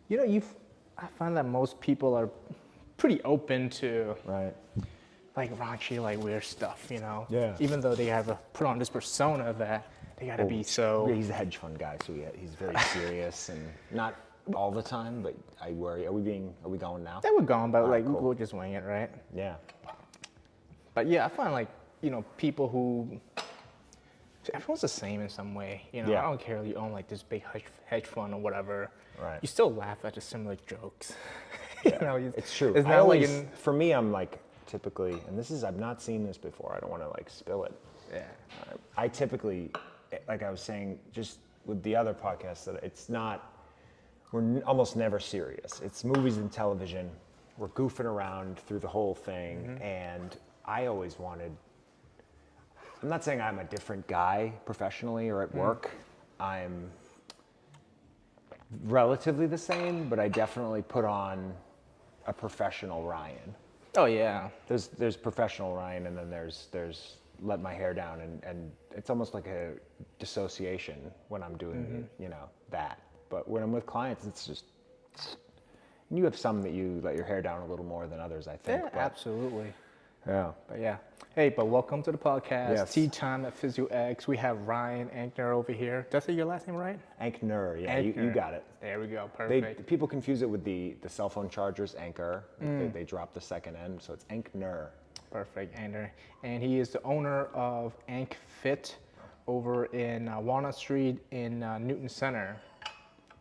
You know, I find that most people are pretty open to Right. like raunchy, like weird stuff, you know? Yeah. Even though they have put on this persona that they gotta be so. Yeah, he's a hedge fund guy, so he's very serious and not all the time, but I worry. Are we going now? They were gone, but All right, like cool. we'll just wing it, right? Yeah. But yeah, I find like, people who, everyone's the same in some way. Yeah. I don't care if you own like this big hedge fund or whatever. Right. You still laugh at the similar jokes. It's true. It's I not always, like for me, I'm like typically, and I've not seen this before. I don't want to like spill it. yeah. I typically, like I was saying, just with the other podcasts, that we're almost never serious. It's movies and television. We're goofing around through the whole thing, and I always wanted. I'm not saying I'm a different guy professionally or at work. I'm relatively the same, but I definitely put on a professional Ryan. Oh yeah. There's professional Ryan, and then there's let my hair down, and it's almost like a dissociation when I'm doing that. But when I'm with clients, it's just, you have some that you let your hair down a little more than others, I think. Yeah, but, absolutely. yeah. But yeah. Hey, but welcome to the podcast. Yes. Tea time at PhysioX. We have Ryan Ankner over here. Did I say your last name right? Ankner, yeah, Ankner. You got it. There we go. Perfect. People confuse it with the cell phone chargers, Anchor. They drop the second N, so it's Ankner. Perfect, Ankner. And he is the owner of Ank Fit over in Walnut Street in Newton Center.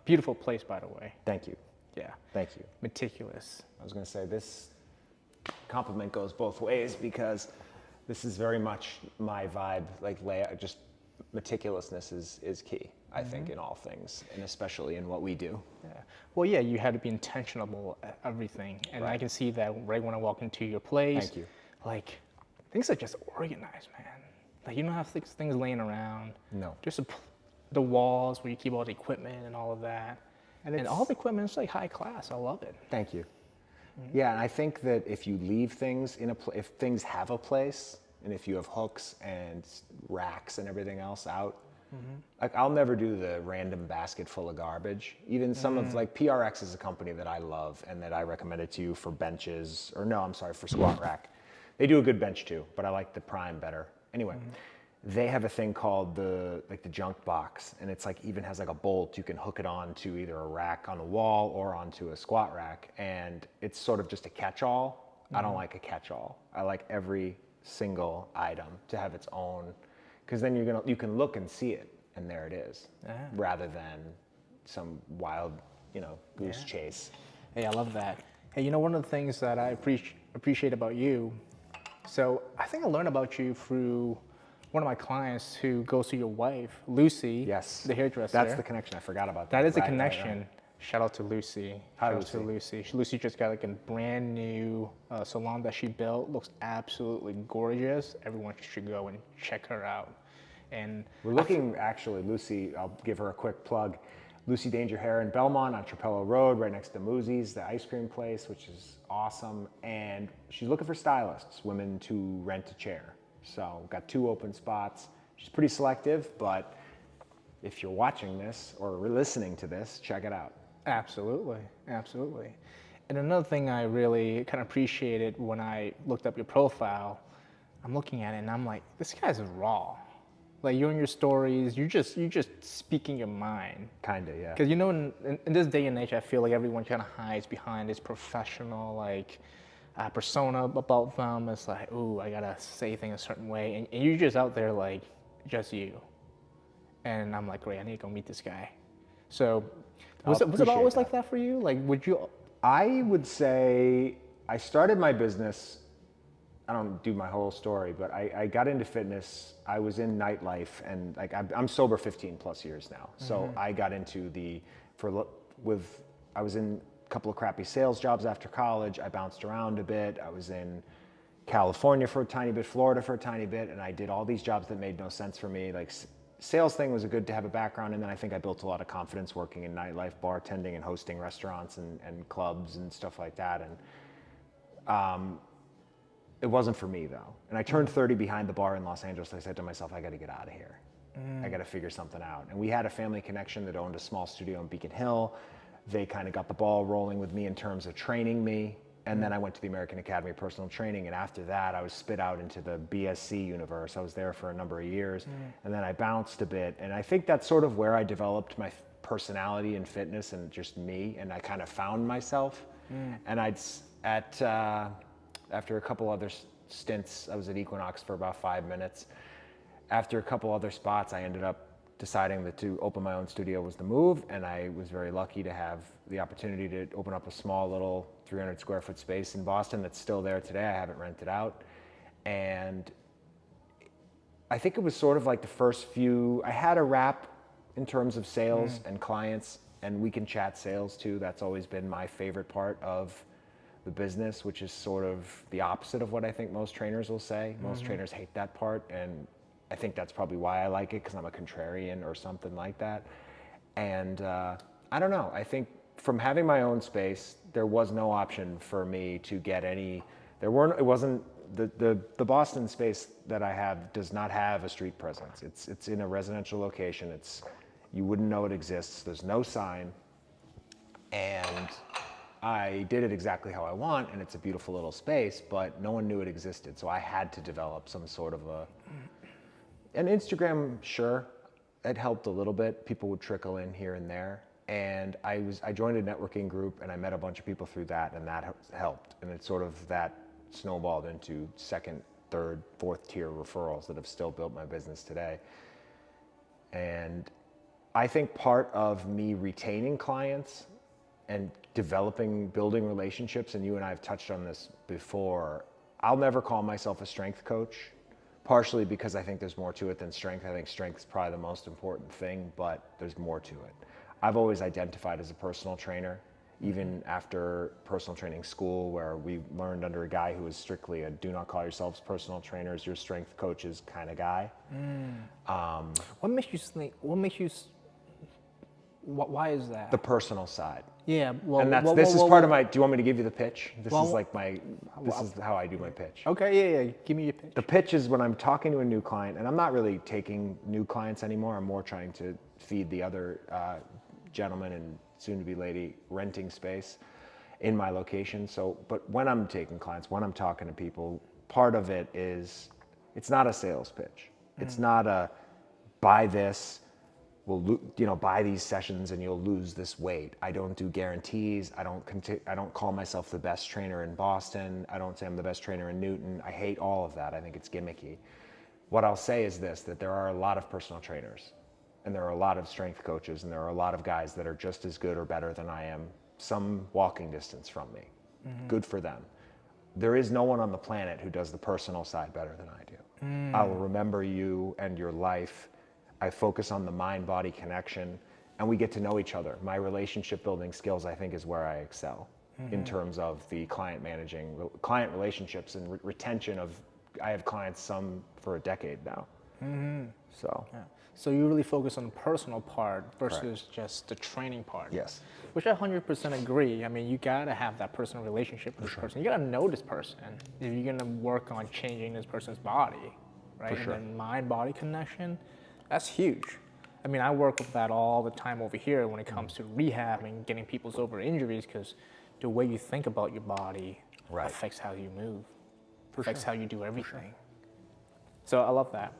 Beautiful place, by the way. Thank you. Yeah. Thank you. Meticulous. I was going to say this compliment goes both ways, because this is very much my vibe. Like just meticulousness is key, I think, in all things, and especially in what we do. Yeah. Well, yeah, you had to be intentional at everything. And I can see that right when I walk into your place. Thank you. Like, things are just organized, man. Like, you don't have things laying around. No. Just the walls where you keep all the equipment and all of that. And all the equipment is like high class. I love it. Thank you. Yeah, and I think that if you leave things if things have a place, and if you have hooks and racks and everything else out, like I'll never do the random basket full of garbage. Even some of like PRX is a company that I love and that I recommended to you for benches, for squat rack. They do a good bench too, but I like the Prime better. Anyway, they have a thing called the junk box, and it's like even has like a bolt. You can hook it on to either a rack on the wall or onto a squat rack, and it's sort of just a catch-all. I don't like a catch-all. I like every single item to have its own, because then you can look and see it, and there it is, rather than some wild, goose chase. Hey, I love that. Hey, one of the things that I appreciate about you, so I think I learned about you through one of my clients who goes to your wife, Lucy, Yes. the hairdresser. That's the connection. I forgot about that. That is a Right, connection. right. Shout out to Lucy. Hi, Shout out to Lucy. Lucy just got like a brand new salon that she built. Looks absolutely gorgeous. Everyone should go and check her out. And We're looking, actually, Lucy, I'll give her a quick plug. Lucy Danger Hair in Belmont on Trapello Road, right next to Moosey's, the ice cream place, which is awesome. And she's looking for stylists, women to rent a chair. So we've got 2 open spots. She's pretty selective, but if you're watching this or listening to this, check it out. Absolutely, absolutely. And another thing I really kind of appreciated when I looked up your profile, I'm looking at it and I'm like, this guy's raw. Like you and your stories, you just speaking your mind. Kinda, yeah. Because in this day and age, I feel like everyone kind of hides behind this professional persona about them. It's like, ooh, I gotta say things a certain way, and you're just out there like just you. And I'm like, great, I need to go meet this guy. So was it always like that for you? Like, would you? I would say I started my business. I don't do my whole story, but I got into fitness. I was in nightlife, and like I'm sober 15 plus years now. So I got into I was in a couple of crappy sales jobs after college. I bounced around a bit. I was in California for a tiny bit, Florida for a tiny bit, and I did all these jobs that made no sense for me. Like sales thing was good to have a background, and then I think I built a lot of confidence working in nightlife, bartending, and hosting restaurants and clubs and stuff like that. And it wasn't for me though. And I turned 30 behind the bar in Los Angeles. I said to myself, I got to get out of here. I got to figure something out. And we had a family connection that owned a small studio in Beacon Hill. they kind of got the ball rolling with me in terms of training me. And then I went to the American Academy of Personal Training, and after that, I was spit out into the BSC universe. I was there for a number of years, and then I bounced a bit. And I think that's sort of where I developed my personality and fitness and just me, and I kind of found myself. And after a couple other stints, I was at Equinox for about 5 minutes. After a couple other spots, I ended up deciding that to open my own studio was the move, and I was very lucky to have the opportunity to open up a small little 300 square foot space in Boston that's still there today. I haven't rented out. And I think it was sort of like the first few, I had a rap in terms of sales and clients, and we can chat sales too. That's always been my favorite part of the business, which is sort of the opposite of what I think most trainers will say. Most trainers hate that part, and I think that's probably why I like it, because I'm a contrarian or something like that. And I don't know, I think from having my own space, there was no option for me to get any, it wasn't, the Boston space that I have does not have a street presence. It's in a residential location. You wouldn't know it exists. There's no sign. And I did it exactly how I want, and it's a beautiful little space, but no one knew it existed. So I had to develop some sort of an Instagram, sure, it helped a little bit. People would trickle in here and there. And I joined a networking group, and I met a bunch of people through that, and that helped. And it's sort of that snowballed into second, third, fourth tier referrals that have still built my business today. And I think part of me retaining clients and building relationships, and you and I have touched on this before, I'll never call myself a strength coach, partially because I think there's more to it than strength. I think strength is probably the most important thing, but there's more to it. I've always identified as a personal trainer, even after personal training school, where we learned under a guy who was strictly a do not call yourselves personal trainers, your strength coaches kind of guy. Why is that? The personal side. Yeah, well, And this is part of my, do you want me to give you the pitch? This is how I do my pitch. Okay, yeah, give me your pitch. The pitch is when I'm talking to a new client, and I'm not really taking new clients anymore. I'm more trying to feed the other gentleman and soon-to-be lady renting space in my location. So, but when I'm taking clients, when I'm talking to people, part of it is, it's not a sales pitch. It's not a buy this, buy these sessions and you'll lose this weight. I don't do guarantees. I don't call myself the best trainer in Boston. I don't say I'm the best trainer in Newton. I hate all of that. I think it's gimmicky. What I'll say is this, that there are a lot of personal trainers, and there are a lot of strength coaches, and there are a lot of guys that are just as good or better than I am, some walking distance from me. Good for them. There is no one on the planet who does the personal side better than I do. I will remember you and your life. I focus on the mind-body connection, and we get to know each other. My relationship building skills, I think, is where I excel in terms of the client relationships and retention of, I have clients, some for a decade now. So. Yeah. So you really focus on the personal part versus just the training part. Yes. Which I 100% agree. I mean, you gotta have that personal relationship with this person. You gotta know this person if you're gonna work on changing this person's body, right? For sure. And then mind-body connection, that's huge. I mean, I work with that all the time over here when it comes to rehab and getting people over injuries, because the way you think about your body affects how you move, affects how you do everything. So I love that.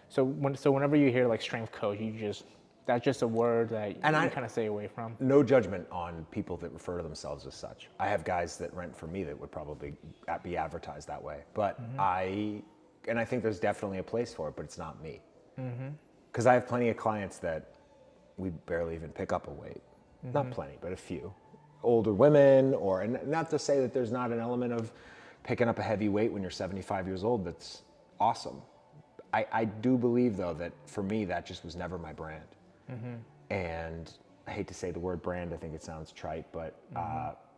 So whenever you hear like strength coach, that's just a word that you kind of stay away from. No judgment on people that refer to themselves as such. I have guys that rent for me that would probably be advertised that way. But I think there's definitely a place for it, but it's not me. Because I have plenty of clients that we barely even pick up a weight. Not plenty, but a few. Older women, and not to say that there's not an element of picking up a heavy weight when you're 75 years old. That's awesome. I do believe, though, that for me, that just was never my brand. And I hate to say the word brand, I think it sounds trite, but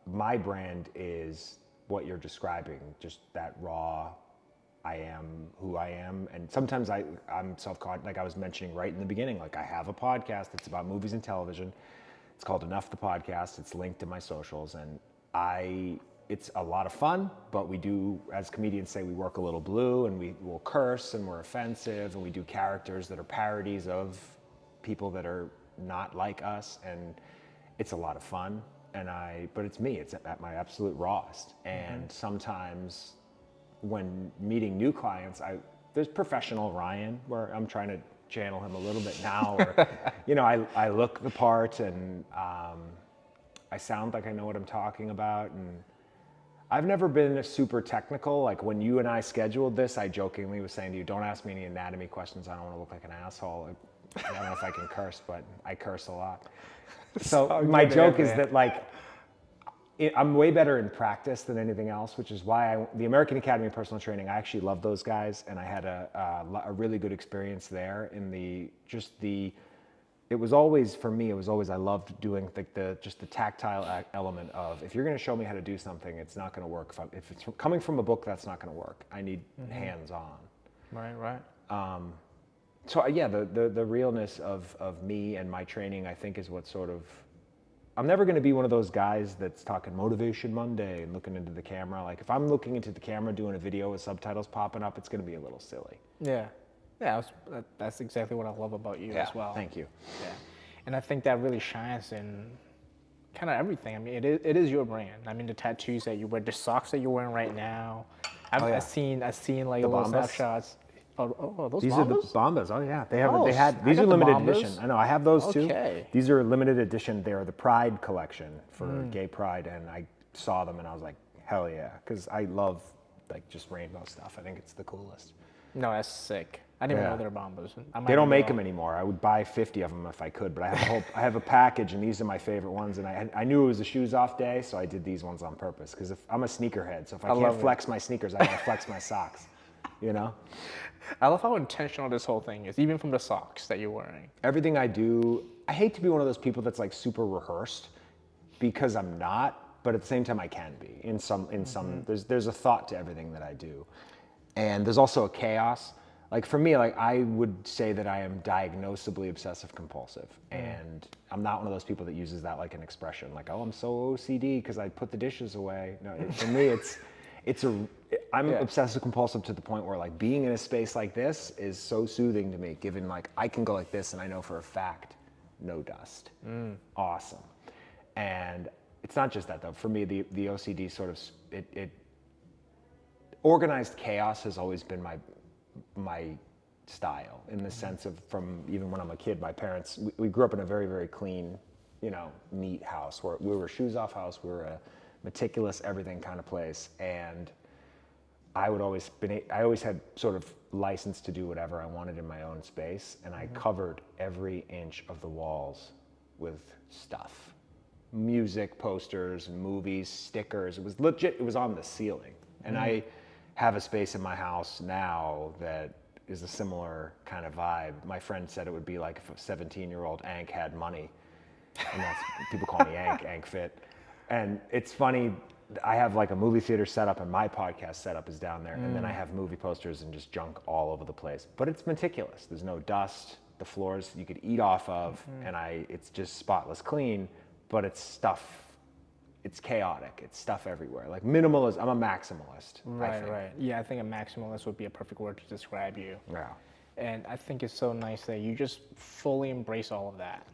my brand is what you're describing, just that raw, I am who I am. And sometimes I'm self-conscious, like I was mentioning right in the beginning, like I have a podcast that's about movies and television. It's called Enough the Podcast. It's linked to my socials, and it's a lot of fun, but we do, as comedians say, we work a little blue, and we will curse, and we're offensive, and we do characters that are parodies of people that are not like us. And it's a lot of fun, but it's me. It's at my absolute rawest. And sometimes when meeting new clients, there's professional Ryan, where I'm trying to channel him a little bit now, or, I look the part, and I sound like I know what I'm talking about. And I've never been super technical. Like when you and I scheduled this, I jokingly was saying to you, don't ask me any anatomy questions. I don't want to look like an asshole. I don't know if I can curse, but I curse a lot. So my joke is that I'm way better in practice than anything else, which is why the American Academy of Personal Training, I actually love those guys, and I had a really good experience there. It was always, for me, I loved doing just the tactile element of, if you're going to show me how to do something, it's not going to work. If it's coming from a book, that's not going to work. I need hands-on. Right. So yeah, the realness of me and my training, I think, is what sort of, I'm never going to be one of those guys that's talking Motivation Monday and looking into the camera. Like if I'm looking into the camera doing a video with subtitles popping up, it's going to be a little silly. Yeah, that's exactly what I love about you as well. Thank you. Yeah, and I think that really shines in kind of everything. I mean, it is your brand. I mean, the tattoos that you wear, the socks that you're wearing right now. I've seen like The little Bombas? snapshots. Oh, those These Bombas? are the Bombas. Oh yeah, I these got are the limited Bombas. edition. I know, I have those too. Okay. These are limited edition. They're the Pride collection for Gay Pride, and I saw them and I was like, hell yeah, because I love like just rainbow stuff. I think it's the coolest. No, that's sick. I didn't even Yeah. know they're Bombas. They don't make them anymore. I would buy 50 of them if I could, but I have a package, and these are my favorite ones. And I knew it was a shoes off day, so I did these ones on purpose. Because I'm a sneakerhead, so if I can't flex my sneakers, I gotta flex my socks. You know? I love how intentional this whole thing is, even from the socks that you're wearing. Everything I do, I hate to be one of those people that's like super rehearsed, because I'm not, but at the same time I can be. In some, there's a thought to everything that I do. And there's also a chaos. Like for me, like I would say that I am diagnosably obsessive compulsive, and I'm not one of those people that uses that like an expression, like, oh, I'm so OCD because I put the dishes away. No, for me, I'm obsessive compulsive to the point where like being in a space like this is so soothing to me, given like I can go like this and I know for a fact, no dust. Awesome. And it's not just that though. For me, the OCD sort of, organized chaos has always been my style, in the sense of, from even when I'm a kid, my parents, we grew up in a very, very clean, neat house, where we were a shoes off house. We were a meticulous everything kind of place. And I always had sort of license to do whatever I wanted in my own space. And I covered every inch of the walls with stuff, music, posters, movies, stickers. It was legit. It was on the ceiling. And I have a space in my house now that is a similar kind of vibe. My friend said it would be like if a 17-year-old Ank had money. And that's, people call me Ank Fit. And it's funny, I have like a movie theater set up, and my podcast setup is down there. And then I have movie posters and just junk all over the place. But it's meticulous. There's no dust. The floors you could eat off of. And it's just spotless clean, but it's stuff. It's chaotic. It's stuff everywhere. Like minimalist. I'm a maximalist. Right. Yeah, I think a maximalist would be a perfect word to describe you. Yeah. And I think it's so nice that you just fully embrace all of that,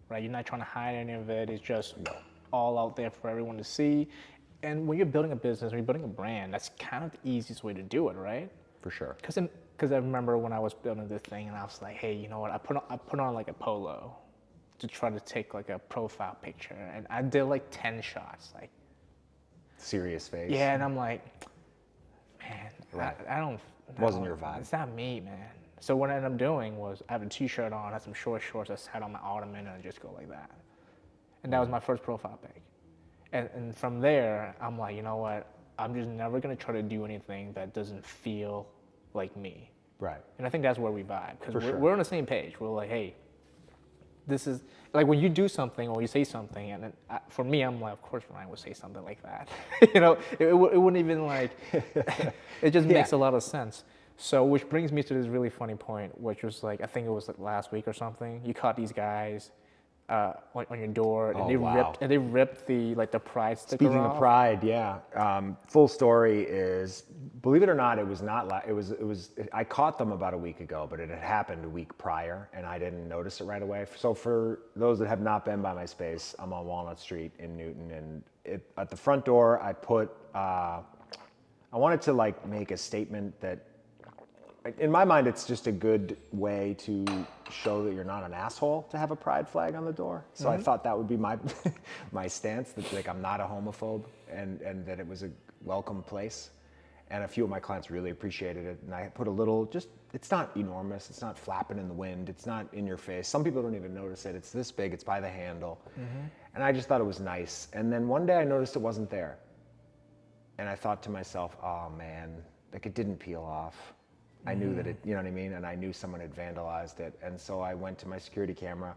right? You're not trying to hide any of it. It's just all out there for everyone to see. And when you're building a business or you're building a brand, that's kind of the easiest way to do it, right? For sure. Because I remember when I was building this thing, and I was like, hey, you know what? I put on like a polo to try to take like a profile picture, and I did like 10 shots, like serious face. yeah, and I'm like, man, Right. I don't. Wasn't your vibe. It's not me, man. So what I ended up doing was I have a t-shirt on, I had some short shorts, I sat on my ottoman, and I just go like that, and that was my first profile pic. And from there, I'm like, you know what? I'm just never gonna try to do anything that doesn't feel like me. Right. And I think that's where we vibe, because sure. we're on the same page. We're like, hey, this is, like when you do something or you say something, and then for me, I'm like, of course Ryan would say something like that. It wouldn't even like, it just makes a lot of sense. So, which brings me to this really funny point, which was like, I think it was like last week or something, you caught these guys on your door, and they ripped the Pride sticker Speaking off. of Pride, yeah. Full story is Believe it or not, it was not. I caught them about a week ago, but it had happened a week prior, and I didn't notice it right away. So for those that have not been by my space, I'm on Walnut Street in Newton, and at the front door, I put. I wanted to like make a statement that, in my mind, it's just a good way to show that you're not an asshole to have a pride flag on the door. So I thought that would be my my stance, that like I'm not a homophobe, and that it was a welcome place. And a few of my clients really appreciated it. And I put a little, it's not enormous. It's not flapping in the wind. It's not in your face. Some people don't even notice it. It's this big. It's by the handle. And I just thought it was nice. And then one day I noticed it wasn't there. And I thought to myself, oh man, like it didn't peel off. I knew that it, you know what I mean? And I knew someone had vandalized it. And so I went to my security camera,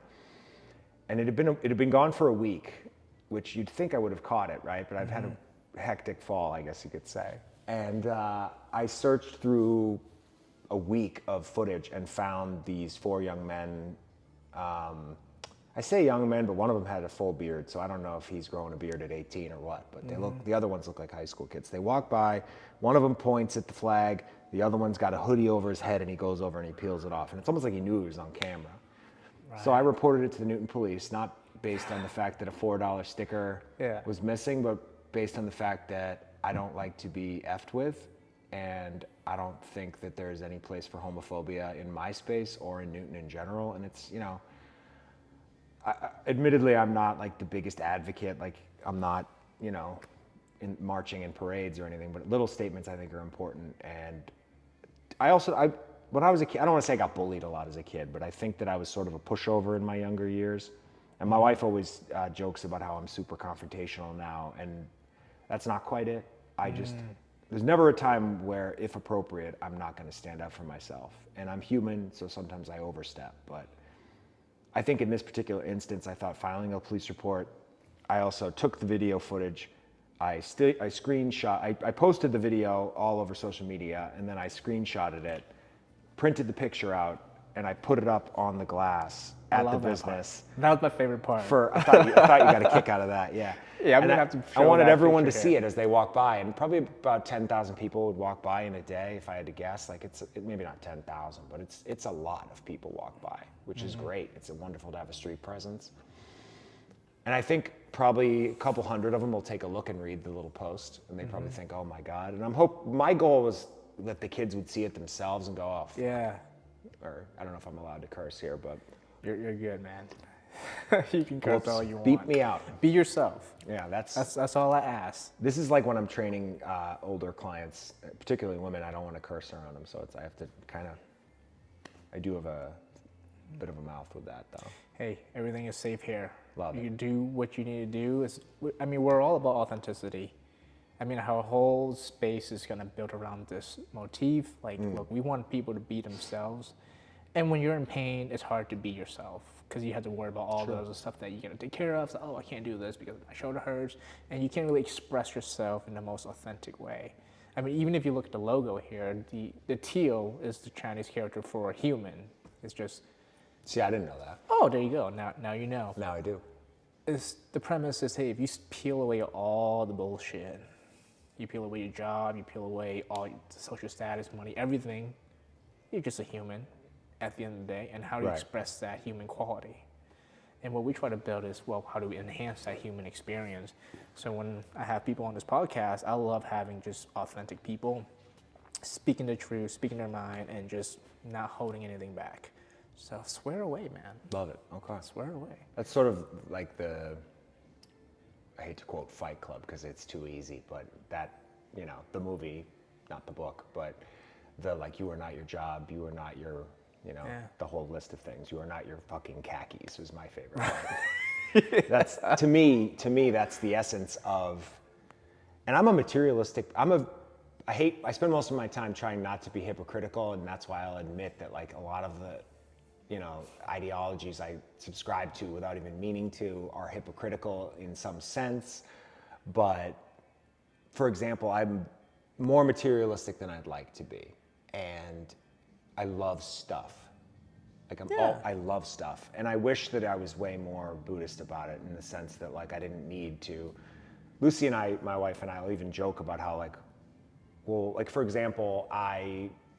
and it had been gone for a week, which you'd think I would have caught it, right? But I've had a hectic fall, I guess you could say. And I searched through a week of footage and found these 4 young men. I say young men, but one of them had a full beard, so I don't know if he's growing a beard at 18 or what. But they the other ones look like high school kids. They walk by, one of them points at the flag, the other one's got a hoodie over his head, and he goes over and he peels it off. And it's almost like he knew he was on camera. Right. So I reported it to the Newton police, not based on the fact that a $4 sticker was missing, but based on the fact that I don't like to be effed with, and I don't think that there's any place for homophobia in my space or in Newton in general. And it's, you know, admittedly, I'm not like the biggest advocate. Like I'm not, you know, in marching in parades or anything, but little statements I think are important. And when I was a kid, I don't want to say I got bullied a lot as a kid, but I think that I was sort of a pushover in my younger years. And my wife always jokes about how I'm super confrontational now, and that's not quite it. There's never a time where, if appropriate, I'm not going to stand up for myself. And I'm human, so sometimes I overstep. But I think in this particular instance, I thought filing a police report. I also took the video footage. I posted the video all over social media, and then I screenshotted it, printed the picture out, and I put it up on the glass at the business. That was my favorite part. I thought you got a kick out of that, yeah. Yeah, I'm gonna have to show I wanted that everyone to picture see here. it as they walk by, and probably about 10,000 people would walk by in a day, if I had to guess. Like maybe not 10,000, but it's a lot of people walk by, which is great. It's wonderful to have a street presence. And I think probably a couple hundred of them will take a look and read the little post, and they probably think, "Oh my God!" And my goal was that the kids would see it themselves and go, "Oh, fuck." Yeah." Or I don't know if I'm allowed to curse here, but You're good, man. You can curse all you want. beep me out. Be yourself. Yeah, That's all I ask. This is like when I'm training older clients, particularly women. I don't want to curse around them, so I have to I do have a bit of a mouth with that, though. Hey, everything is safe here. Love it. You do what you need to do. We're all about authenticity. I mean, our whole space is kind of built around this motif. Like, look, we want people to be themselves. And when you're in pain, it's hard to be yourself because you have to worry about all the other stuff that you got to take care of. So, oh, I can't do this because my shoulder hurts. And you can't really express yourself in the most authentic way. I mean, even if you look at the logo here, the teal is the Chinese character for a human. It's just... See, I didn't know that. Oh, there you go. Now you know. Now I do. The premise is, hey, if you peel away all the bullshit, you peel away your job, you peel away all your social status, money, everything, you're just a human at the end of the day. And how do you express that human quality? And what we try to build is, well, how do we enhance that human experience? So when I have people on this podcast, I love having just authentic people speaking the truth, speaking their mind, and just not holding anything back. So swear away, man. Love it. Okay. Swear away. That's sort of like I hate to quote Fight Club because it's too easy, but that, you know, the movie, not the book, but you are not your job, you are not your, you know, the whole list of things. You are not your fucking khakis was my favorite part. That's, to me, that's the essence of, and I'm a materialistic, I spend most of my time trying not to be hypocritical, and that's why I'll admit that like a lot of the, you know, ideologies I subscribe to without even meaning to are hypocritical in some sense. But for example, I'm more materialistic than I'd like to be. And I love stuff. Like I love stuff. And I wish that I was way more Buddhist about it, in the sense that like I didn't need to. Lucy and I, my wife and I, will even joke about how like Well, like for example,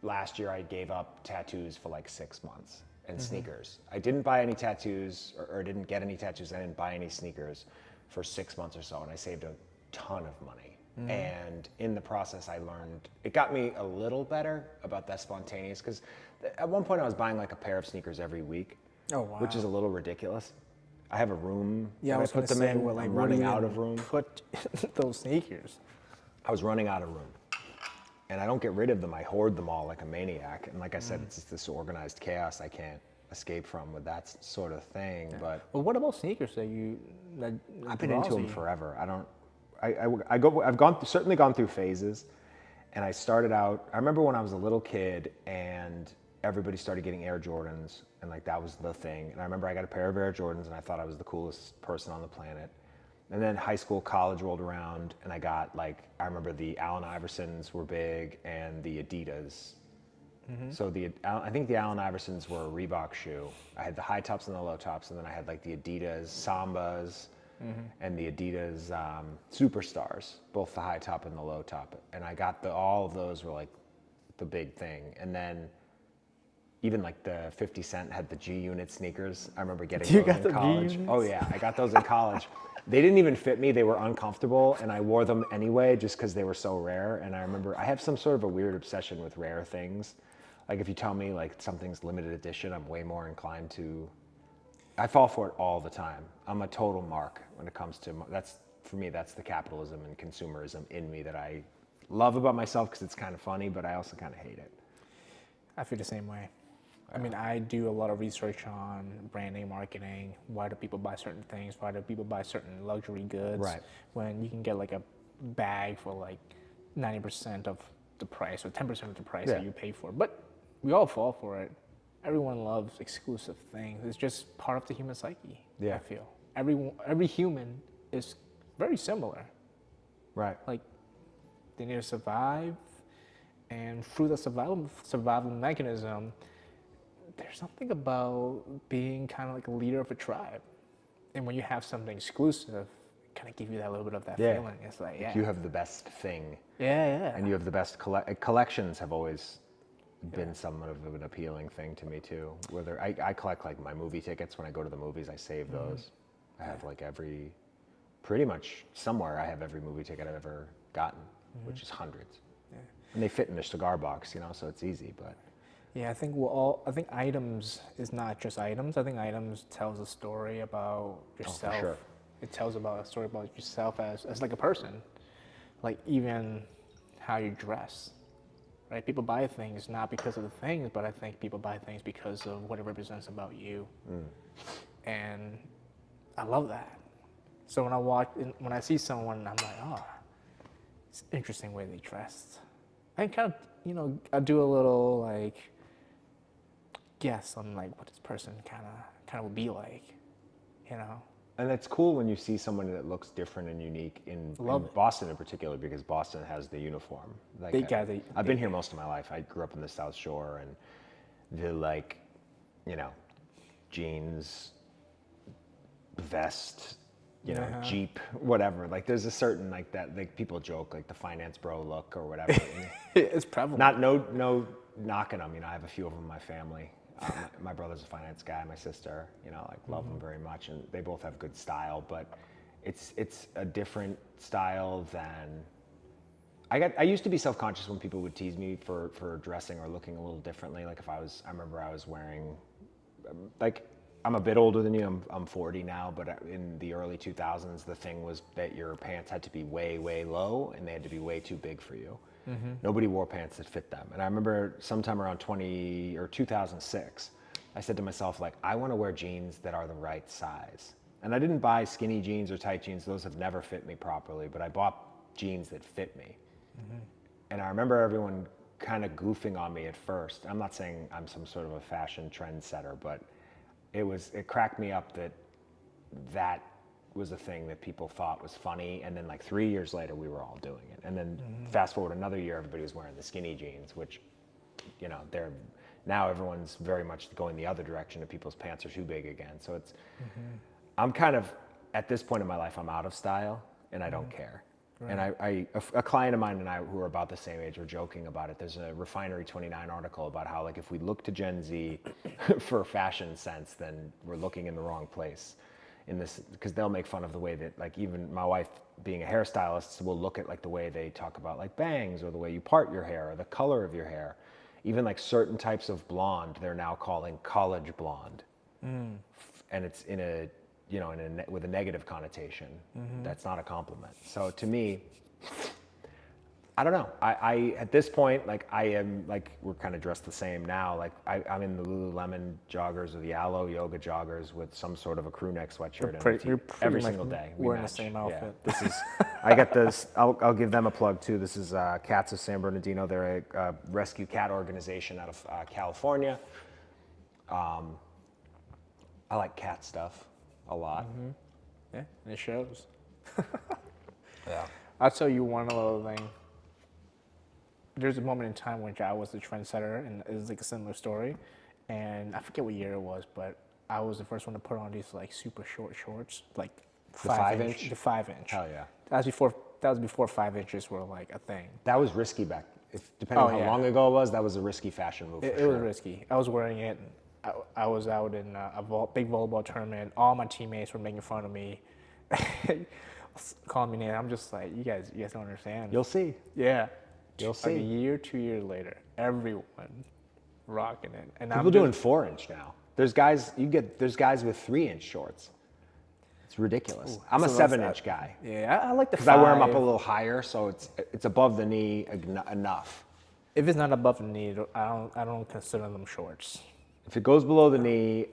last year I gave up tattoos for like 6 months and sneakers. I didn't buy any tattoos or didn't get any tattoos. I didn't buy any sneakers for 6 months or so, and I saved a ton of money. And in the process, I learned, it got me a little better about that spontaneous, because at one point I was buying like a pair of sneakers every week, Oh wow. which is a little ridiculous. I have a room Yeah, I that was I gonna put them say, in. well, like, I'm where do running you out of room. put those sneakers? I was running out of room. And I don't get rid of them. I hoard them all like a maniac. And like I said, it's just this organized chaos I can't escape from with that sort of thing. Yeah. But Well, what about sneakers that I've been into draws them you? forever. Certainly gone through phases. And I started out, I remember when I was a little kid and everybody started getting Air Jordans, and like that was the thing. And I remember I got a pair of Air Jordans and I thought I was the coolest person on the planet. And then high school, college rolled around, and I got like, I remember the Allen Iversons were big and the Adidas. So I think the Allen Iversons were a Reebok shoe. I had the high tops and the low tops, and then I had like the Adidas Sambas and the Adidas Superstars, both the high top and the low top. And I got all of those were like the big thing. And then even like the 50 Cent had the G Unit sneakers. I remember getting You those got in the G college. Units? Oh yeah, I got those in college. They didn't even fit me. They were uncomfortable, and I wore them anyway just because they were so rare. And I remember I have some sort of a weird obsession with rare things. Like if you tell me like something's limited edition, I'm way more inclined to. I fall for it all the time. I'm a total mark when it comes to for me. That's the capitalism and consumerism in me that I love about myself, because it's kind of funny, but I also kind of hate it. I feel the same way. I mean, I do a lot of research on branding, marketing. Why do people buy certain things? Why do people buy certain luxury goods? Right. When you can get like a bag for like 90% of the price or 10% of the price Yeah. that you pay for. But we all fall for it. Everyone loves exclusive things. It's just part of the human psyche, Yeah. I feel. Every human is very similar. Right. Like, they need to survive, and through the survival mechanism, there's something about being kind of like a leader of a tribe. And when you have something exclusive, it kind of give you that little bit of that Yeah. feeling. It's like, yeah. You have the best thing, yeah. and you have the best collections. Have always been somewhat of an appealing thing to me too. Whether I collect like my movie tickets when I go to the movies, I save those. I have like pretty much somewhere I have every movie ticket I've ever gotten, which is hundreds. Yeah. And they fit in their cigar box, so it's easy. But Yeah, I think items is not just items. I think items tells a story about yourself. sure. It tells about a story about yourself as like a person. Like even how you dress. Right? People buy things not because of the things, but I think people buy things because of what it represents about you. And I love that. So when I see someone, I'm like, oh, it's an interesting way they dressed. I kind of, I do a little like guess on like what this person kind of would be like, And it's cool when you see someone that looks different and unique in Love it. Boston in particular, because Boston has the uniform. Like I've been here most of my life. I grew up in the South Shore, and the jeans, vest, Jeep, whatever. Like there's a certain like that. Like people joke like the finance bro look or whatever. It's prevalent. Not no knocking them. I have a few of them in my family. My brother's a finance guy. My sister, love them very much, and they both have good style. But it's a different style than I used to be self-conscious when people would tease me for dressing or looking a little differently. Like I remember I was wearing, like, I'm a bit older than you. I'm 40 now, but in the early 2000s, the thing was that your pants had to be way, way low, and they had to be way too big for you. Nobody wore pants that fit them. And I remember sometime around 2006, I said to myself, like, I want to wear jeans that are the right size. And I didn't buy skinny jeans or tight jeans. Those have never fit me properly, but I bought jeans that fit me. And I remember everyone kind of goofing on me at first. I'm not saying I'm some sort of a fashion trendsetter, but it cracked me up that was a thing that people thought was funny. And then like 3 years later, we were all doing it. And then fast forward another year, everybody was wearing the skinny jeans, which, now everyone's very much going the other direction, and people's pants are too big again. So I'm kind of, at this point in my life, I'm out of style, and I don't care. And a client of mine and I, who are about the same age, were joking about it. There's a Refinery 29 article about how, like, if we look to Gen Z for a fashion sense, then we're looking in the wrong place. In this, because they'll make fun of the way that, like, even my wife, being a hairstylist, will look at, like, the way they talk about, like, bangs, or the way you part your hair, or the color of your hair. Even, like, certain types of blonde, they're now calling college blonde, and it's in a, you know, with a negative connotation. That's not a compliment. So to me, I don't know. I at this point, like, I am, like, we're kind of dressed the same now. Like, I'm in the Lululemon joggers or the Aloe yoga joggers with some sort of a crew neck sweatshirt You're pretty every much single day. We wearing the match. same outfit. Yeah, this is. I got this. I'll give them a plug too. This is Cats of San Bernardino. They're a rescue cat organization out of California. I like cat stuff a lot. Yeah, and it shows. Yeah. I'll tell you one little thing. There's a moment in time when I was the trendsetter, and it's like a similar story. And I forget what year it was, but I was the first one to put on these, like, super short shorts, like The 5-inch? The 5-inch. Hell yeah. That was before 5 inches were like a thing. That was risky depending on how long ago it was. That was a risky fashion move. It was risky. I was wearing it. I was out in a big volleyball tournament. All my teammates were making fun of me, calling me names. I'm just like, you guys don't understand. You'll see. Yeah. You'll Like see. a year, 2 years later, everyone rocking it. And People doing 4-inch now. There's guys with 3-inch shorts. It's ridiculous. I'm a 7-inch guy. Yeah, I like the Because 5. I wear them up a little higher, so it's above the knee enough. If it's not above the knee, I don't consider them shorts. If it goes below the knee,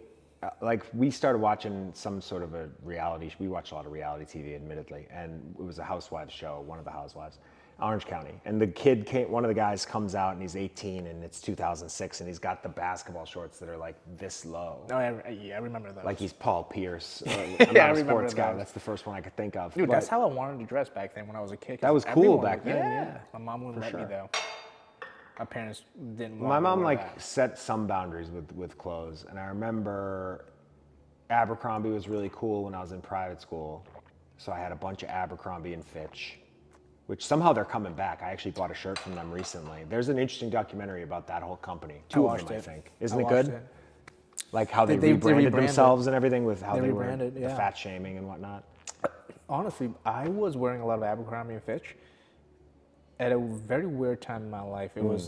like, we started watching some sort of a reality. We watch a lot of reality TV, admittedly, and it was a housewives show. One of the housewives, Orange County, and the kid one of the guys comes out and he's 18, and it's 2006, and he's got the basketball shorts that are like this low. Oh, yeah, I remember those. Like he's Paul Pierce. I'm Yeah, not I a remember sports guy. those. That's the first one I could think of. Dude, But that's how I wanted to dress back then when I was a kid. 'cause that was cool everyone back then. Yeah. My mom wouldn't let me, sure. though. My parents didn't want My me to mom, wear like, that. set some boundaries with clothes, and I remember Abercrombie was really cool when I was in private school, so I had a bunch of Abercrombie and Fitch, which somehow they're coming back. I actually bought a shirt from them recently. There's an interesting documentary about that whole company. Two of them, I think. Isn't it good? Like how they rebranded themselves and everything, with how they were the fat shaming and whatnot. Honestly, I was wearing a lot of Abercrombie and Fitch at a very weird time in my life. It was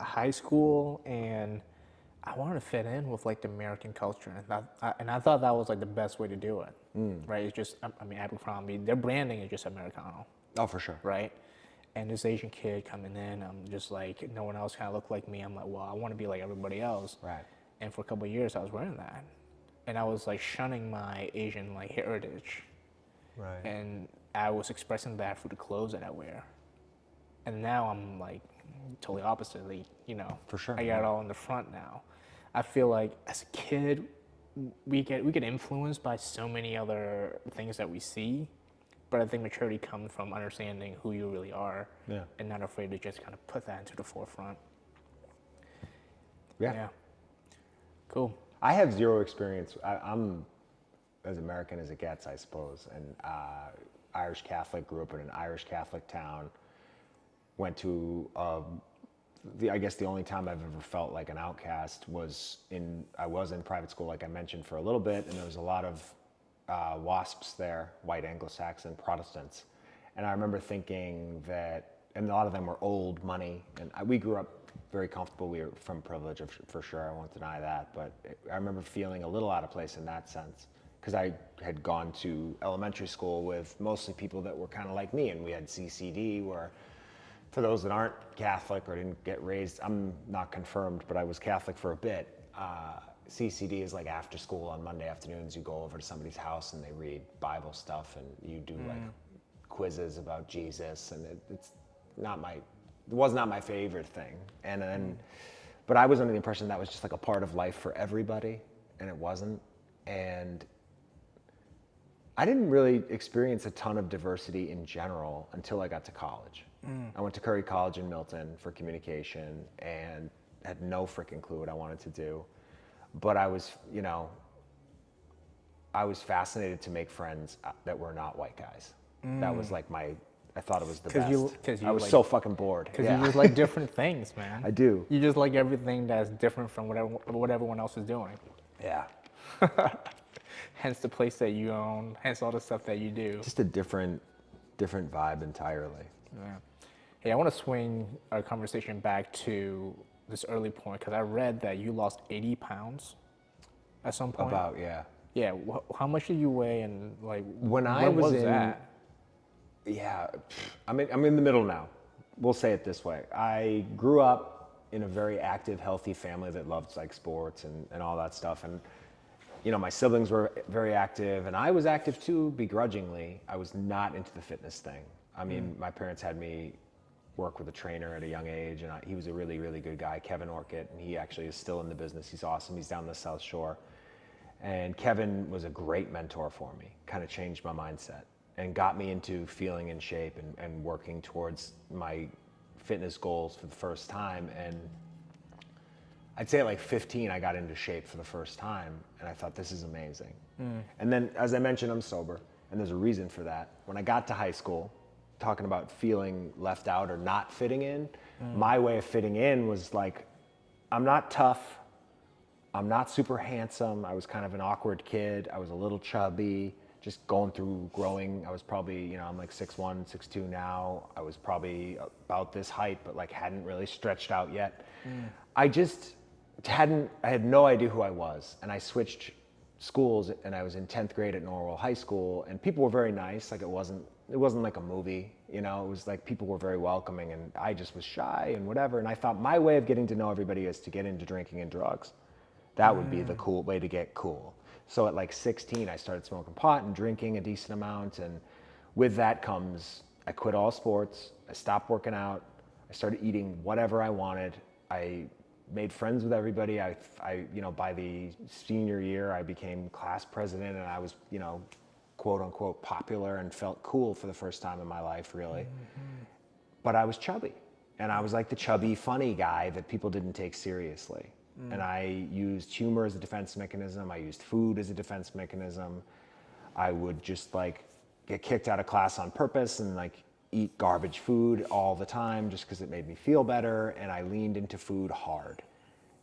high school, and I wanted to fit in with, like, the American culture, and I thought that was, like, the best way to do it. Right? It's just, I mean, Abercrombie, their branding is just Americano. Oh, for sure. Right? And this Asian kid coming in, I'm just like, no one else kind of looked like me. I'm like, well, I want to be like everybody else. Right. And for a couple of years, I was wearing that, and I was, like, shunning my Asian, like, heritage. Right. And I was expressing that through the clothes that I wear. And now I'm, like, totally oppositely, you know. For sure. I got it all in the front now. I feel like as a kid, we get influenced by so many other things that we see, but I think maturity comes from understanding who you really are, and not afraid to just kind of put that into the forefront. Yeah. Cool. I have zero experience. I'm as American as it gets, I suppose. And Irish Catholic, grew up in an Irish Catholic town. Went to I guess the only time I've ever felt like an outcast was I was in private school, like I mentioned, for a little bit, and there was a lot of WASPs there, white Anglo-Saxon Protestants. And I remember thinking that, and a lot of them were old money, and we grew up very comfortable. We were from privilege, for sure, I won't deny that, but I remember feeling a little out of place in that sense, because I had gone to elementary school with mostly people that were kind of like me, and we had CCD, where, for those that aren't Catholic or didn't get raised, I'm not confirmed, but I was Catholic for a bit. CCD is like after school on Monday afternoons. You go over to somebody's house and they read Bible stuff, and you do like quizzes about Jesus, and it was not my favorite thing. And then, but I was under the impression that was just like a part of life for everybody, and it wasn't. And I didn't really experience a ton of diversity in general until I got to college. I went to Curry College in Milton for communication and had no freaking clue what I wanted to do. But I was fascinated to make friends that were not white guys. That was like I thought it was the 'Cause best. cause I was like, so fucking bored. Because Yeah. you just like different things, man. I do. You just like everything that's different from what everyone else is doing. Yeah. Hence the place that you own, hence all the stuff that you do. Just a different vibe entirely. Yeah. Hey, I want to swing our conversation back to this early point because I read that you lost 80 pounds at some point. About, yeah. Yeah. How much did you weigh and like When I was in, that? yeah, I'm in the middle now. We'll say it this way. I grew up in a very active, healthy family that loved like sports and all that stuff. And, you know, my siblings were very active and I was active too, begrudgingly. I was not into the fitness thing. I mean, my parents had me work with a trainer at a young age and he was a really, really good guy, Kevin Orkett, and he actually is still in the business. He's awesome. He's down the South Shore. And Kevin was a great mentor for me, kind of changed my mindset and got me into feeling in shape and working towards my fitness goals for the first time. And I'd say at like 15, I got into shape for the first time and I thought, this is amazing. And then, as I mentioned, I'm sober and there's a reason for that. When I got to high school, talking about feeling left out or not fitting in, my way of fitting in was like, I'm not tough. I'm not super handsome. I was kind of an awkward kid. I was a little chubby, just going through growing. I was probably, you know, I'm like 6'1", 6'2" now. I was probably about this height, but like hadn't really stretched out yet. I had no idea who I was. And I switched schools and I was in 10th grade at Norwell High School and people were very nice. Like it wasn't like a movie, you know, it was like people were very welcoming and I just was shy and whatever. And I thought my way of getting to know everybody is to get into drinking and drugs. That would be the cool way to get cool. So at like 16, I started smoking pot and drinking a decent amount. And with that comes, I quit all sports. I stopped working out. I started eating whatever I wanted. I made friends with everybody. I you know, by the senior year, I became class president and I was, you know, quote unquote popular and felt cool for the first time in my life, really. But I was chubby. And I was like the chubby, funny guy that people didn't take seriously. And I used humor as a defense mechanism. I used food as a defense mechanism. I would just like get kicked out of class on purpose and like eat garbage food all the time just because it made me feel better. And I leaned into food hard.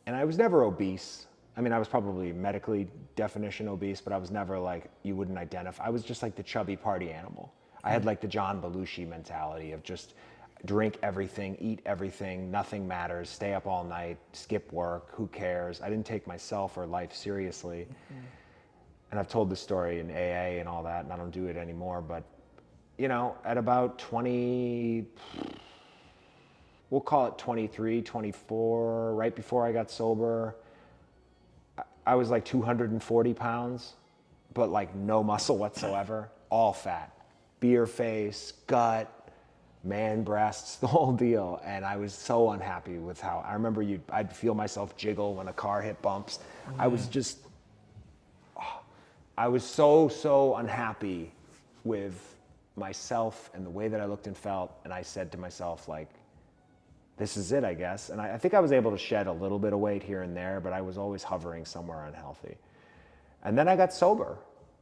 And I was never obese. I mean, I was probably medically definition obese, but I was never like, you wouldn't identify. I was just like the chubby party animal. I had like the John Belushi mentality of just drink everything, eat everything, nothing matters, stay up all night, skip work, who cares? I didn't take myself or life seriously. And I've told this story in AA and all that, and I don't do it anymore, but you know, at about 20, we'll call it 23, 24, right before I got sober, I was like 240 pounds, but like no muscle whatsoever, all fat, beer face, gut, man breasts, the whole deal. And I was so unhappy with how, I remember I'd feel myself jiggle when a car hit bumps. I was just, I was so unhappy with myself and the way that I looked and felt. And I said to myself, like, this is it, I guess. And I think I was able to shed a little bit of weight here and there, but I was always hovering somewhere unhealthy. And then I got sober.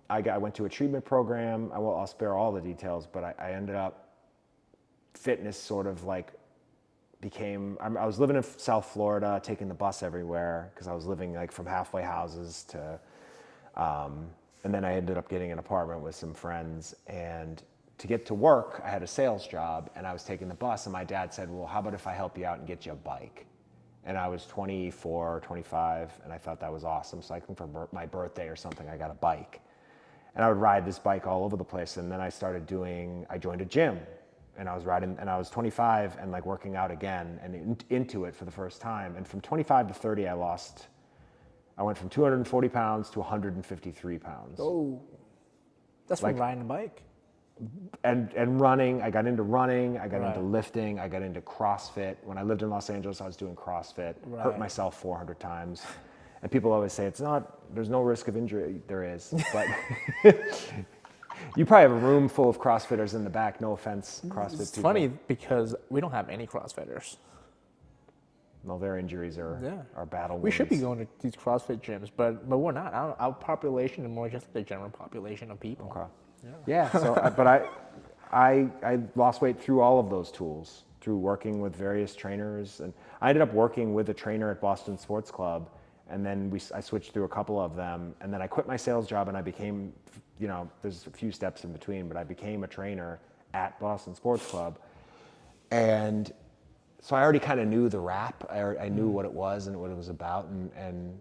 I went to a treatment program. I'll spare all the details, but I ended up, fitness sort of like I was living in South Florida, taking the bus everywhere because I was living like from halfway houses to, and then I ended up getting an apartment with some friends. And to get to work, I had a sales job and I was taking the bus and my dad said, well, how about if I help you out and get you a bike? And I was 24, 25, and I thought that was awesome. So I think for my birthday or something, I got a bike. And I would ride this bike all over the place. And then I joined a gym. And I was riding, and I was 25 and like working out again and into it for the first time. And from 25 to 30, I went from 240 pounds to 153 pounds. Oh, that's like, from riding a bike. And running, I got into running, I got into lifting, I got into CrossFit. When I lived in Los Angeles, I was doing CrossFit, hurt myself 400 times. And people always say, there's no risk of injury. There is, but you probably have a room full of CrossFitters in the back. No offense, CrossFit It's people. funny because we don't have any CrossFitters. Well, their injuries are battle wounds. We should be going to these CrossFit gyms, but we're not. Our population is more just the general population of people. Okay. Yeah. So, but I lost weight through all of those tools, through working with various trainers. And I ended up working with a trainer at Boston Sports Club. And then I switched through a couple of them. And then I quit my sales job and I became, there's a few steps in between, but I became a trainer at Boston Sports Club. And so I already kind of knew the rap. I knew what it was and what it was about. And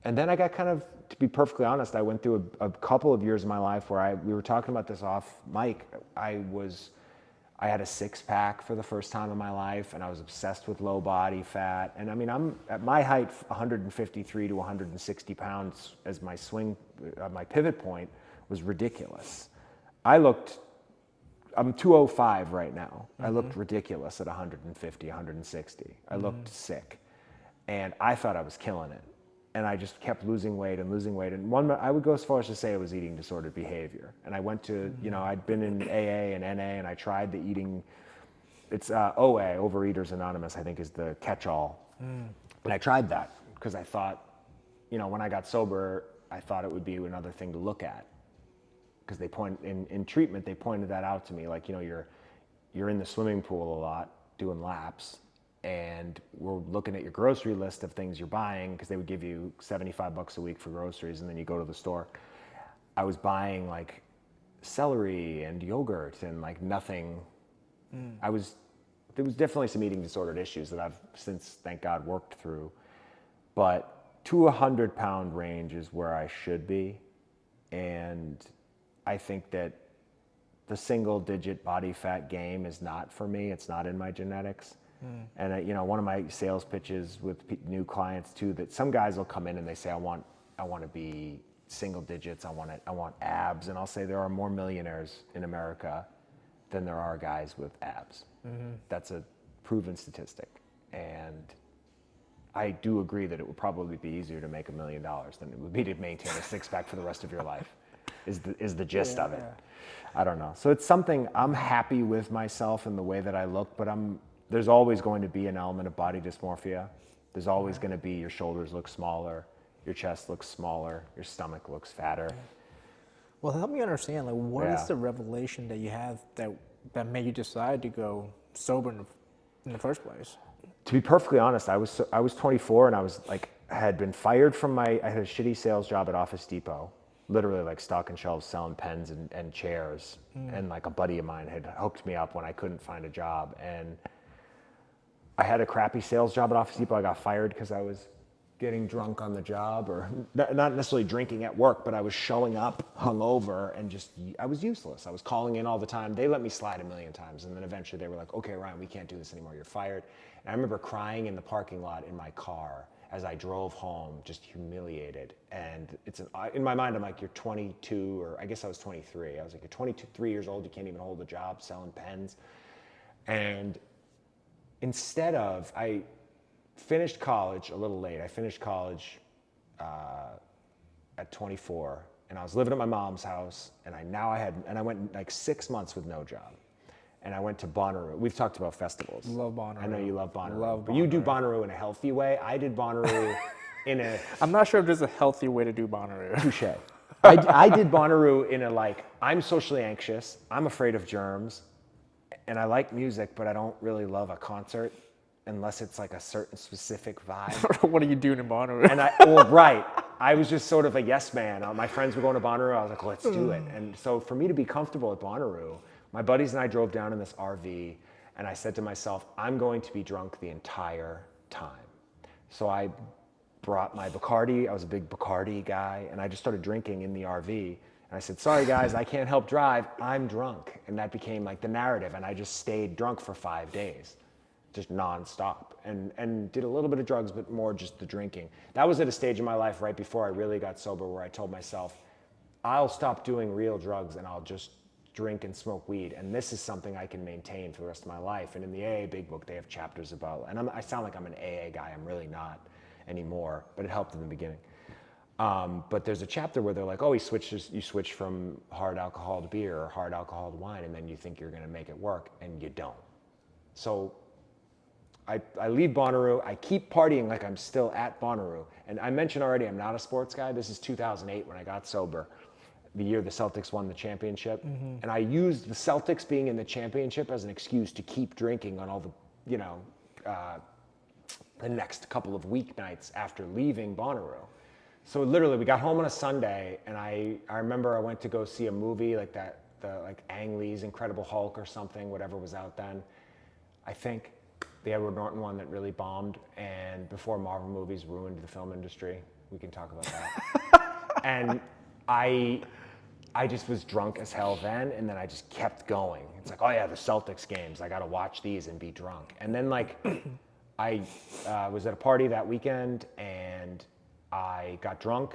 then I got kind of, to be perfectly honest, I went through a couple of years of my life where we were talking about this off mic. I had a six-pack for the first time in my life, and I was obsessed with low body fat. And I mean, I'm at my height, 153 to 160 pounds as my my pivot point was ridiculous. I'm 205 right now. I looked ridiculous at 150, 160. I looked sick. And I thought I was killing it. And I just kept losing weight. And I would go as far as to say it was eating disordered behavior. And I went to, I'd been in AA and NA, and I tried the eating, it's OA, Overeaters Anonymous, I think is the catch-all. And I tried that because I thought, when I got sober, I thought it would be another thing to look at. Because in treatment, they pointed that out to me. Like, you're in the swimming pool a lot, doing laps. And we're looking at your grocery list of things you're buying, because they would give you $75 a week for groceries, and then you go to the store. I was buying like celery and yogurt and like nothing. There was definitely some eating disordered issues that I've since, thank God, worked through. But to 100-pound range is where I should be. And I think that the single-digit body fat game is not for me. It's not in my genetics. And one of my sales pitches with new clients too, that some guys will come in and they say, I want to be single digits. I want abs. And I'll say there are more millionaires in America than there are guys with abs. That's a proven statistic. And I do agree that it would probably be easier to make $1 million than it would be to maintain a six-pack for the rest of your life, is the gist of it. Yeah. I don't know. So it's something, I'm happy with myself and the way that I look, but there's always going to be an element of body dysmorphia. There's always going to be your shoulders look smaller, your chest looks smaller, your stomach looks fatter. Well, help me understand, like, what is the revelation that you had that made you decide to go sober in the first place? To be perfectly honest, I was 24 and I had been fired from I had a shitty sales job at Office Depot, literally like stocking shelves selling pens and chairs. And like a buddy of mine had hooked me up when I couldn't find a job. And I had a crappy sales job at Office Depot. I got fired because I was getting drunk on the job, or not necessarily drinking at work, but I was showing up hungover and I was useless. I was calling in all the time. They let me slide 1 million times. And then eventually they were like, okay, Ryan, we can't do this anymore. You're fired. And I remember crying in the parking lot in my car as I drove home, just humiliated. And in my mind, I'm like, you're 22, or I guess I was 23. I was like, you're 23 years old. You can't even hold a job selling pens. And I finished college a little late. I finished college at 24, and I was living at my mom's house, and I went like 6 months with no job. And I went to Bonnaroo. We've talked about festivals. Love Bonnaroo. I know you love Bonnaroo. But you do Bonnaroo in a healthy way. I did Bonnaroo I'm not sure if there's a healthy way to do Bonnaroo. Touche. I did Bonnaroo in I'm socially anxious, I'm afraid of germs, and I like music, but I don't really love a concert unless it's like a certain specific vibe. What are you doing in Bonnaroo? Right. I was just sort of a yes man. My friends were going to Bonnaroo. I was like, let's do it. And so for me to be comfortable at Bonnaroo, my buddies and I drove down in this RV, and I said to myself, I'm going to be drunk the entire time. So I brought my Bacardi. I was a big Bacardi guy, and I just started drinking in the RV. And I said, sorry guys, I can't help drive. I'm drunk. And that became like the narrative. And I just stayed drunk for 5 days, just nonstop, and did a little bit of drugs, but more just the drinking. That was at a stage in my life right before I really got sober where I told myself, I'll stop doing real drugs and I'll just drink and smoke weed. And this is something I can maintain for the rest of my life. And in the AA Big Book, they have chapters about, and I sound like I'm an AA guy. I'm really not anymore, but it helped in the beginning. But there's a chapter where they're like, oh, you switch from hard alcohol to beer or hard alcohol to wine, and then you think you're going to make it work, and you don't. So I leave Bonnaroo. I keep partying like I'm still at Bonnaroo. And I mentioned already, I'm not a sports guy. This is 2008 when I got sober. the year the Celtics won the championship. And I used the Celtics being in the championship as an excuse to keep drinking on all the, the next couple of weeknights after leaving Bonnaroo. So literally, we got home on a Sunday, and I remember I went to go see a movie like Ang Lee's Incredible Hulk or something, whatever was out then. I think the Edward Norton one that really bombed, and before Marvel movies ruined the film industry. We can talk about that. And I just was drunk as hell then, and then I just kept going. It's like, oh yeah, the Celtics games, I gotta watch these and be drunk. And then like, I was at a party that weekend, and I got drunk,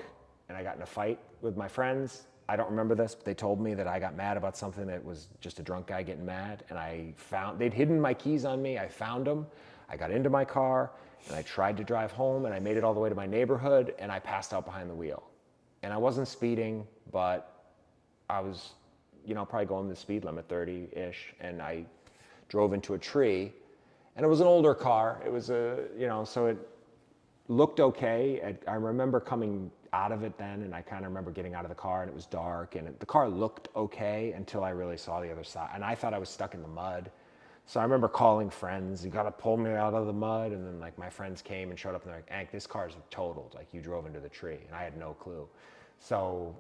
and I got in a fight with my friends. I don't remember this, but they told me that I got mad about something that was just a drunk guy getting mad, and they'd hidden my keys on me. I found them, I got into my car, and I tried to drive home, and I made it all the way to my neighborhood, and I passed out behind the wheel. And I wasn't speeding, but I was, probably going the speed limit, 30-ish, and I drove into a tree, and it was an older car. It was so it looked okay. I remember coming out of it then, and I kind of remember getting out of the car, and it was dark, and the car looked okay until I really saw the other side, and I thought I was stuck in the mud. So I remember calling friends, you gotta pull me out of the mud, and then like my friends came and showed up, and they're like, Ank, this car's totaled, like you drove into the tree, and I had no clue. So,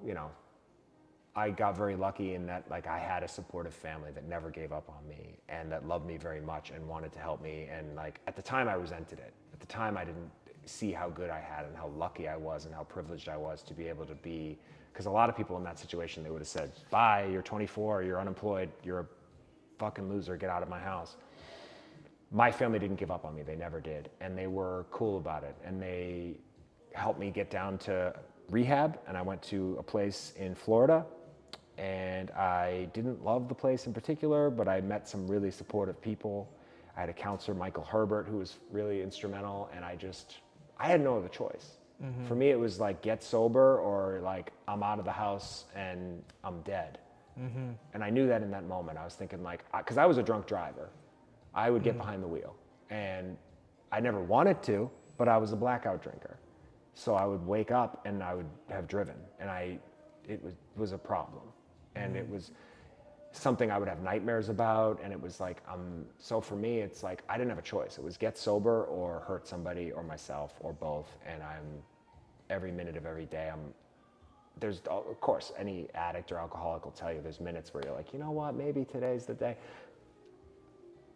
I got very lucky in that like I had a supportive family that never gave up on me and that loved me very much and wanted to help me. And like at the time I resented it. At the time I didn't see how good I had and how lucky I was and how privileged I was to be able to be, because a lot of people in that situation, they would have said, bye, you're 24, you're unemployed, you're a fucking loser, get out of my house. My family didn't give up on me, they never did. And they were cool about it. And they helped me get down to rehab, and I went to a place in Florida. And I didn't love the place in particular, but I met some really supportive people. I had a counselor, Michael Herbert, who was really instrumental, and I had no other choice. For me, it was like get sober or like I'm out of the house and I'm dead. And I knew that in that moment. I was thinking like, because I was a drunk driver. I would get behind the wheel, and I never wanted to, but I was a blackout drinker. So I would wake up and I would have driven, and it was a problem. And it was something I would have nightmares about, and it was like, so for me, it's like, I didn't have a choice. It was get sober or hurt somebody or myself or both, and every minute of every day, there's, of course, any addict or alcoholic will tell you there's minutes where you're like, you know what, maybe today's the day.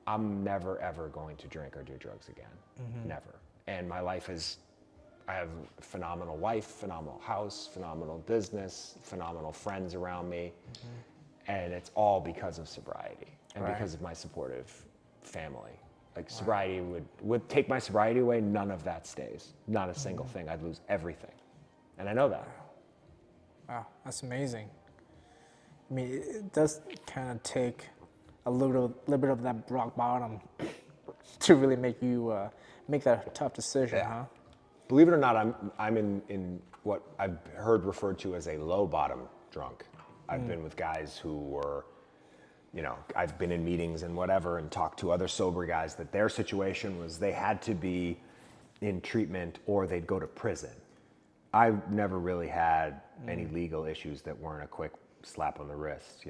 I'm never, ever going to drink or do drugs again, never. And my life I have a phenomenal wife, phenomenal house, phenomenal business, phenomenal friends around me. And it's all because of sobriety and because of my supportive family. Like sobriety would take my sobriety away, none of that stays. Not a single thing. I'd lose everything. And I know that. Wow, that's amazing. I mean, it does kind of take a little bit of that rock bottom to really make you make that tough decision, huh? Believe it or not, I'm in what I've heard referred to as a low bottom drunk. I've been with guys who were, I've been in meetings and whatever and talked to other sober guys that their situation was they had to be in treatment or they'd go to prison. I never really had any legal issues that weren't a quick slap on the wrist.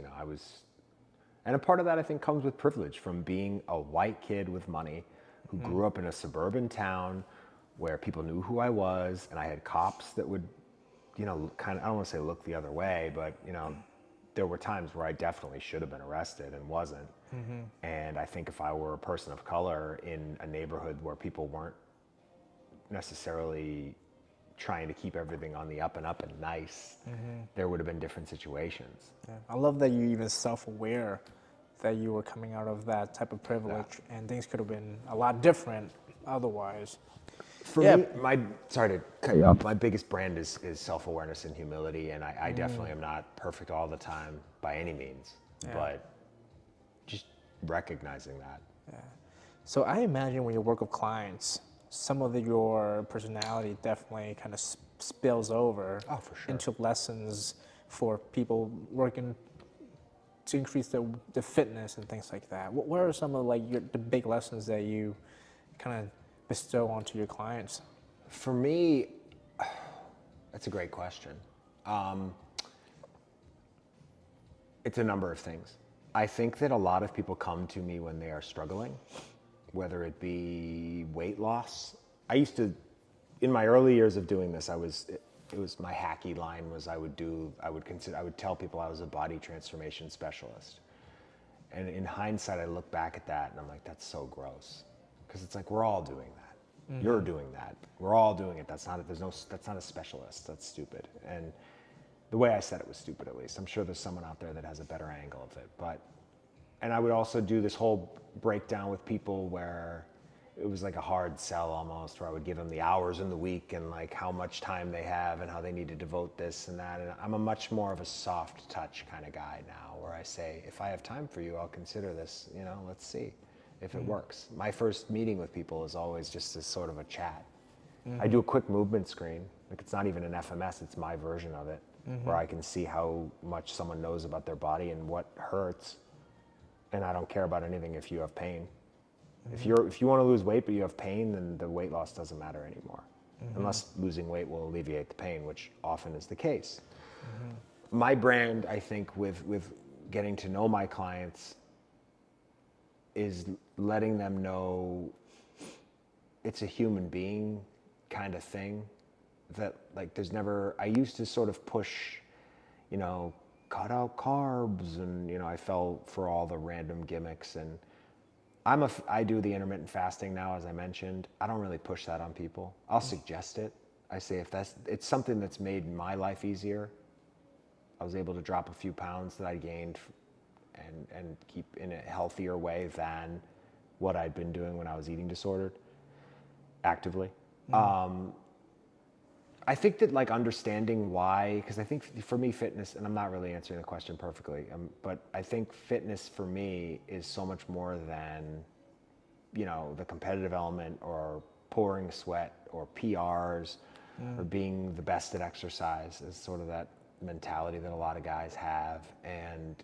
And a part of that I think comes with privilege from being a white kid with money who grew up in a suburban town where people knew who I was, and I had cops that would, kind of, I don't want to say look the other way, but, there were times where I definitely should have been arrested and wasn't. And I think if I were a person of color in a neighborhood where people weren't necessarily trying to keep everything on the up and nice, there would have been different situations. Yeah. I love that you're even self-aware that you were coming out of that type of privilege, and things could have been a lot different otherwise. For me, sorry to cut you off, my biggest brand is self-awareness and humility, and I definitely am not perfect all the time by any means, but just recognizing that. Yeah. So I imagine when you work with clients, some of your personality definitely kind of spills over into lessons for people working to increase the fitness and things like that. What are some of the big lessons that you kind of bestow onto your clients? For me, that's a great question. It's a number of things. I think that a lot of people come to me when they are struggling, whether it be weight loss. I used to, in my early years of doing this, it was my hacky line was I would tell people I was a body transformation specialist. And in hindsight, I look back at that and I'm like, that's so gross. Because it's like, we're all doing that. Mm-hmm. You're doing that. We're all doing it. That's not a specialist. That's stupid. And the way I said it was stupid, at least. I'm sure there's someone out there that has a better angle of it. And I would also do this whole breakdown with people where it was like a hard sell almost, where I would give them the hours in the week and like how much time they have and how they need to devote this and that. And I'm a much more of a soft touch kind of guy now, where I say, if I have time for you, I'll consider this, let's see if it works. My first meeting with people is always just as sort of a chat. I do a quick movement screen. Like, it's not even an FMS, it's my version of it, where I can see how much someone knows about their body and what hurts. And I don't care about anything if you have pain. If you want to lose weight but you have pain, then the weight loss doesn't matter anymore. Unless losing weight will alleviate the pain, which often is the case. My brand, I think, with getting to know my clients is letting them know it's a human being kind of thing. That, like, I used to sort of push, cut out carbs, and I fell for all the random gimmicks. And I do the intermittent fasting now, as I mentioned. I don't really push that on people. I'll suggest it. I say it's something that's made my life easier. I was able to drop a few pounds that I gained and keep in a healthier way than what I'd been doing when I was eating disordered actively. I think that, like, understanding why, because I think for me fitness, and I'm not really answering the question perfectly, but I think fitness for me is so much more than, the competitive element or pouring sweat or PRs or being the best at exercise, is sort of that mentality that a lot of guys have,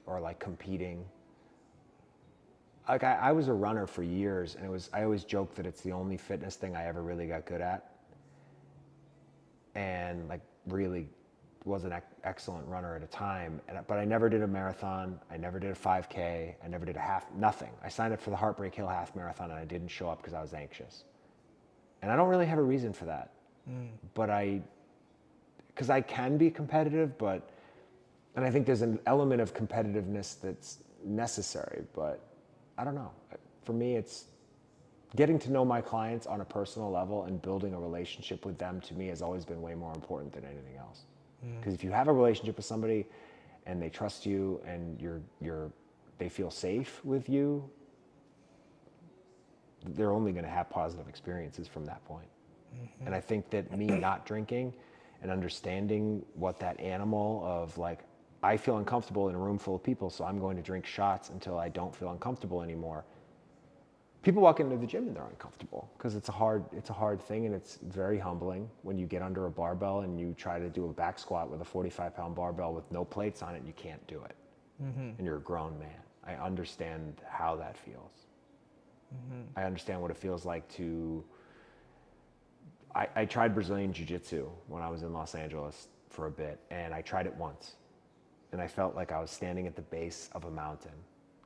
or like competing. Like, I was a runner for years, and I always joke that it's the only fitness thing I ever really got good at. And like really was an excellent runner at a time. But I never did a marathon. I never did a 5K. I never did a half, nothing. I signed up for the Heartbreak Hill half marathon and I didn't show up because I was anxious. And I don't really have a reason for that. But because I can be competitive, and I think there's an element of competitiveness that's necessary, but I don't know. For me, it's getting to know my clients on a personal level and building a relationship with them, to me, has always been way more important than anything else. Because if you have a relationship with somebody and they trust you and they feel safe with you, they're only going to have positive experiences from that point. And I think that me not drinking and understanding what that animal of, like, I feel uncomfortable in a room full of people, so I'm going to drink shots until I don't feel uncomfortable anymore. People walk into the gym and they're uncomfortable because it's a hard thing, and it's very humbling when you get under a barbell and you try to do a back squat with a 45-pound barbell with no plates on it and you can't do it. And you're a grown man. I understand how that feels. I understand what it feels like to... I tried Brazilian Jiu-Jitsu when I was in Los Angeles for a bit, and I tried it once. And I felt like I was standing at the base of a mountain,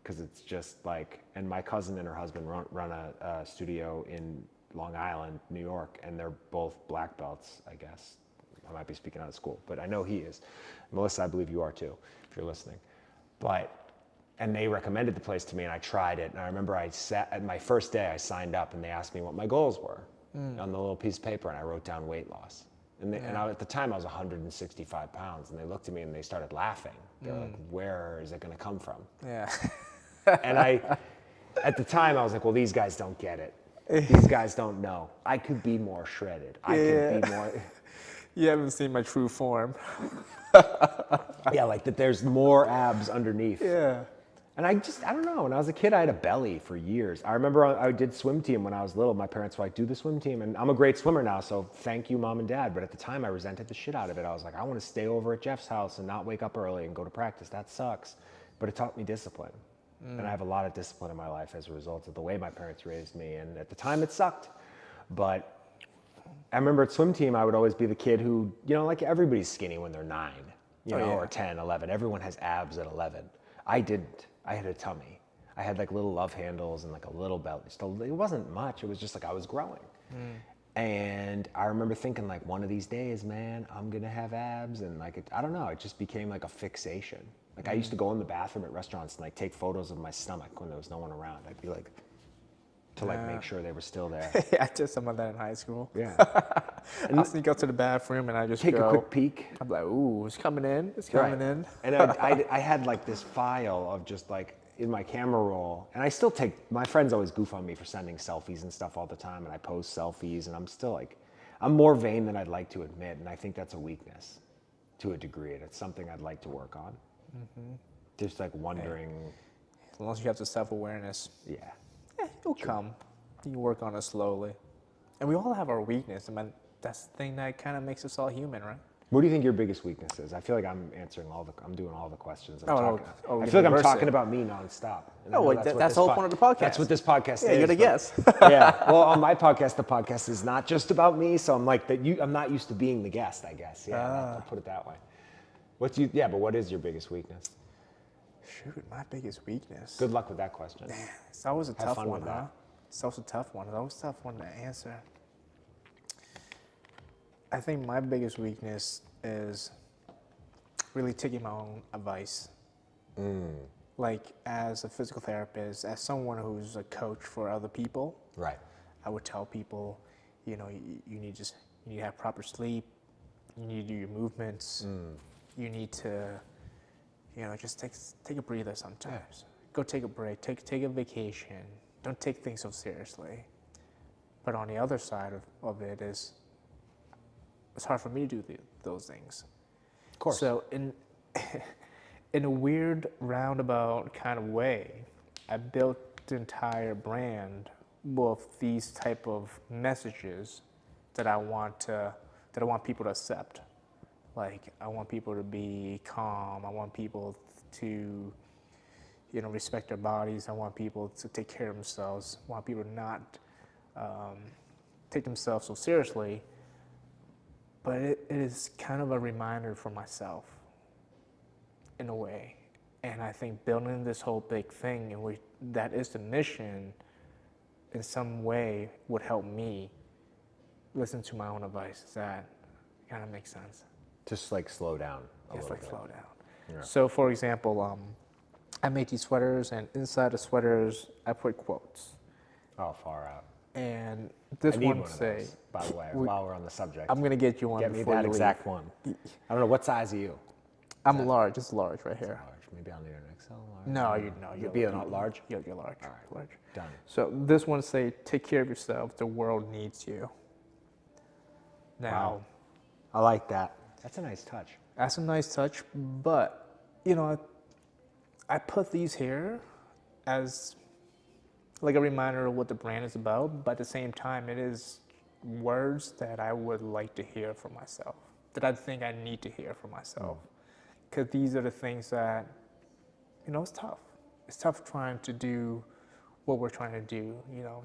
because it's just like... And my cousin and her husband run a studio in Long Island, New York, and they're both black belts, I guess. I might be speaking out of school, but I know he is. Melissa, I believe you are too, if you're listening. And they recommended the place to me, and I tried it. And I remember at my first day, I signed up, and they asked me what my goals were on the little piece of paper, and I wrote down weight loss. And at the time, I was 165 pounds, and they looked at me and they started laughing. They were like, where is it going to come from? Yeah. And at the time, I was like, well, these guys don't get it. These guys don't know. I could be more shredded. I could be more... You haven't seen my true form. Yeah, like that there's more abs underneath. Yeah. And I don't know. When I was a kid, I had a belly for years. I remember I did swim team when I was little. My parents were like, do the swim team. And I'm a great swimmer now, so thank you, Mom and Dad. But at the time, I resented the shit out of it. I was like, I want to stay over at Jeff's house and not wake up early and go to practice. That sucks. But it taught me discipline. And I have a lot of discipline in my life as a result of the way my parents raised me. And at the time, it sucked. But I remember at swim team, I would always be the kid who, like, everybody's skinny when they're 9, or 10, 11. Everyone has abs at 11. I didn't. I had a tummy. I had like little love handles and like a little belly. Still, it wasn't much. It was just like I was growing. And I remember thinking like one of these days, man, I'm gonna have abs, and like I don't know, it just became like a fixation. Like I used to go in the bathroom at restaurants and like take photos of my stomach when there was no one around. I'd be like, to like make sure they were still there. I did some of that in high school. Yeah. I'll sneak out to the bathroom and I just Take go. a quick peek. I'm like, ooh, it's coming in. It's coming in. And I had like this file of just like in my camera roll, and I still take, my friends always goof on me for sending selfies and stuff all the time, and I post selfies, and I'm still like, I'm more vain than I'd like to admit, and I think that's a weakness to a degree, and it's something I'd like to work on. Just like wondering. As long as you have the self-awareness, Yeah. it'll come. You work on it slowly. And we all have our weakness. I mean, that's the thing that kind of makes us all human, right? What do you think your biggest weakness is? I feel like I'm doing all the questions. Oh, I feel like I'm reverse talking it. about me nonstop. And I Oh, know wait, what that's this the whole point of the podcast. That's what this podcast Yeah, is. you're the but- guest. Yeah. Well, on my podcast, the podcast is not just about me, so I'm like I'm not used to being the guest, I guess. Yeah, I'll put it that way. But what is your biggest weakness? Shoot, my biggest weakness. Good luck with that question. Man, it's always a tough fun one, with huh? that. It's always a tough one. It's always a tough one to answer. I think my biggest weakness is really taking my own advice. Like as a physical therapist, as someone who's a coach for other people, Right. I would tell people, you need to have proper sleep. You need to do your movements. You need to, just take a breather sometimes. Go take a break. Take a vacation. Don't take things so seriously. But on the other side of it is, it's hard for me to do those things. Of course. So in a weird roundabout kind of way, I built the entire brand with these type of messages that I want people to accept. Like I want people to be calm. I want people to, respect their bodies. I want people to take care of themselves. I want people to not take themselves so seriously. But it is kind of a reminder for myself, in a way. And I think building this whole big thing, in which that is the mission, in some way would help me listen to my own advice. Does that kind of make sense? Just like slow down a little bit. Slow down. Yeah. So, for example, I made these sweaters, and inside the sweaters, I put quotes. Oh, far out. And this I need one one of say, those, by the way, while we're on the subject. I'm gonna get you one. Get me before that you leave. exact one. I don't know, what size are you? I'm large. It's large right here. Large. Maybe I'll need an XL. Large. No, You'll be not large? You're large. All right. Large. Done. So this one say, take care of yourself. The world needs you. Now, Wow. I like that. That's a nice touch. that's a nice touch, but I put these here as like a reminder of what the brand is about, but at the same time, it is words that I would like to hear for myself, that I think I need to hear for myself. Because these are the things that, it's tough. It's tough trying to do what we're trying to do,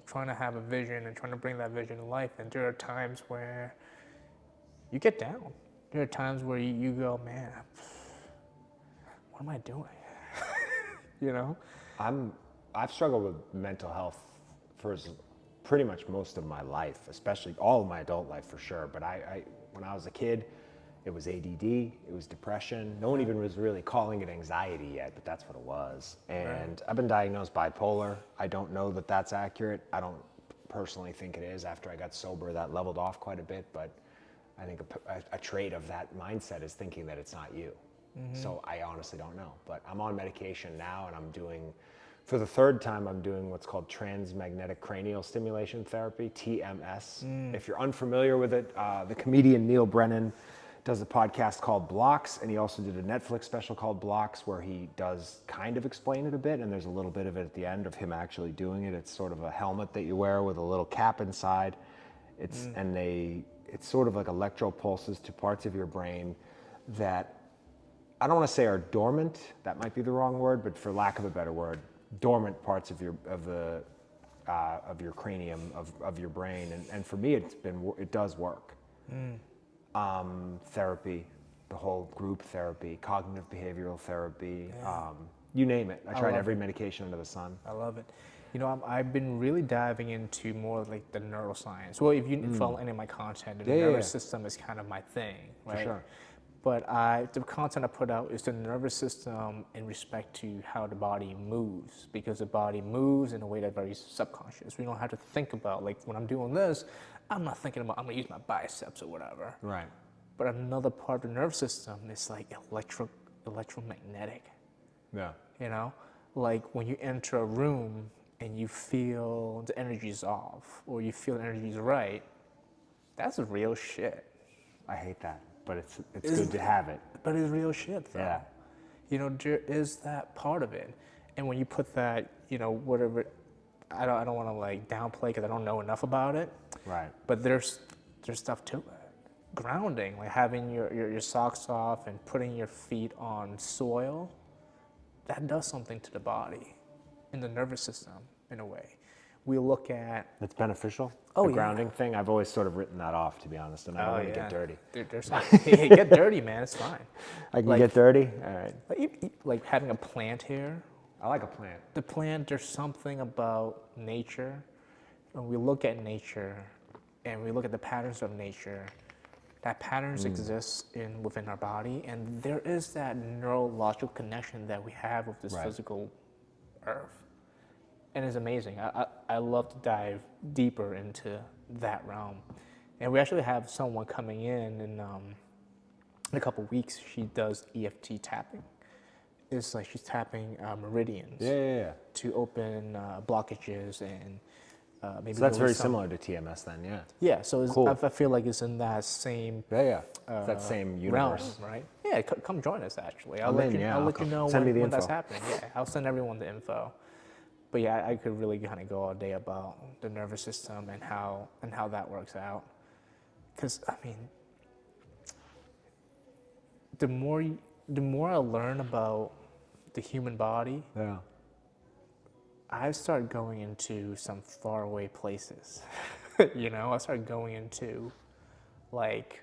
trying to have a vision and trying to bring that vision to life. And there are times where you get down. There are times where you go, man, what am I doing? I've struggled with mental health for pretty much most of my life, especially all of my adult life for sure. But when I was a kid, it was ADD, it was depression. No one even was really calling it anxiety yet, but that's what it was. And I've been diagnosed bipolar. I don't know that that's accurate. I don't personally think it is. After I got sober, that leveled off quite a bit, but I think a trait of that mindset is thinking that it's not you. So I honestly don't know, but I'm on medication now, and for the third time, I'm doing what's called transmagnetic cranial stimulation therapy, TMS. If you're unfamiliar with it, the comedian Neil Brennan does a podcast called Blocks, and he also did a Netflix special called Blocks, where he does kind of explain it a bit, and there's a little bit of it at the end of him actually doing it. It's sort of a helmet that you wear with a little cap inside. It's sort of like electro pulses to parts of your brain that I don't want to say are dormant. That might be the wrong word, but for lack of a better word, dormant parts of your cranium, of your brain. And for me, it does work. Therapy, the whole group therapy, cognitive behavioral therapy, You name it. I tried love every it. medication under the sun. I love it. You know, I've been really diving into more like the neuroscience. Well, if you follow any of my content, the nervous system is kind of my thing, right? For sure. But the content I put out is the nervous system in respect to how the body moves, because the body moves in a way that's very subconscious. We don't have to think about, like, when I'm doing this, I'm not thinking about, I'm gonna use my biceps or whatever. Right. But another part of the nervous system is like electromagnetic, Yeah. you know? Like when you enter a room and you feel the energy's off or you feel the energy's right, that's real shit. I hate that, but it's good to have it. But it's real shit, though. Yeah. You know, there is that part of it. And when you put that, you know, whatever, I don't want to like downplay because I don't know enough about it. Right. But there's stuff to it. Grounding, like having your socks off and putting your feet on soil, that does something to the body and the nervous system in a way. We look at... It's beneficial? Oh, the yeah. grounding thing? I've always sort of written that off, to be honest, and I don't want to get dirty. There's hey, get dirty, man. It's fine. I can get dirty? All right. Like having a plant here. I like a plant. The plant, there's something about nature. When we look at nature and we look at the patterns of nature, that patterns exist within our body, and there is that neurological connection that we have with this physical earth. And it's amazing. I love to dive deeper into that realm. And we actually have someone coming in a couple of weeks. She does EFT tapping. It's like she's tapping meridians to open blockages and maybe. So that's very similar to TMS then, yeah. Yeah, so it's, Cool. I feel like it's in that same It's that same universe. realm, right? Yeah, come join us actually. I'll I'm let in, you. yeah, I'll I'll let you come. know Send me the when that's info. happening. Yeah, I'll send everyone the info. But yeah, I could really kind of go all day about the nervous system and how that works out. Because I mean, the more I learn about the human body, I start going into some faraway places. You know, I start going into like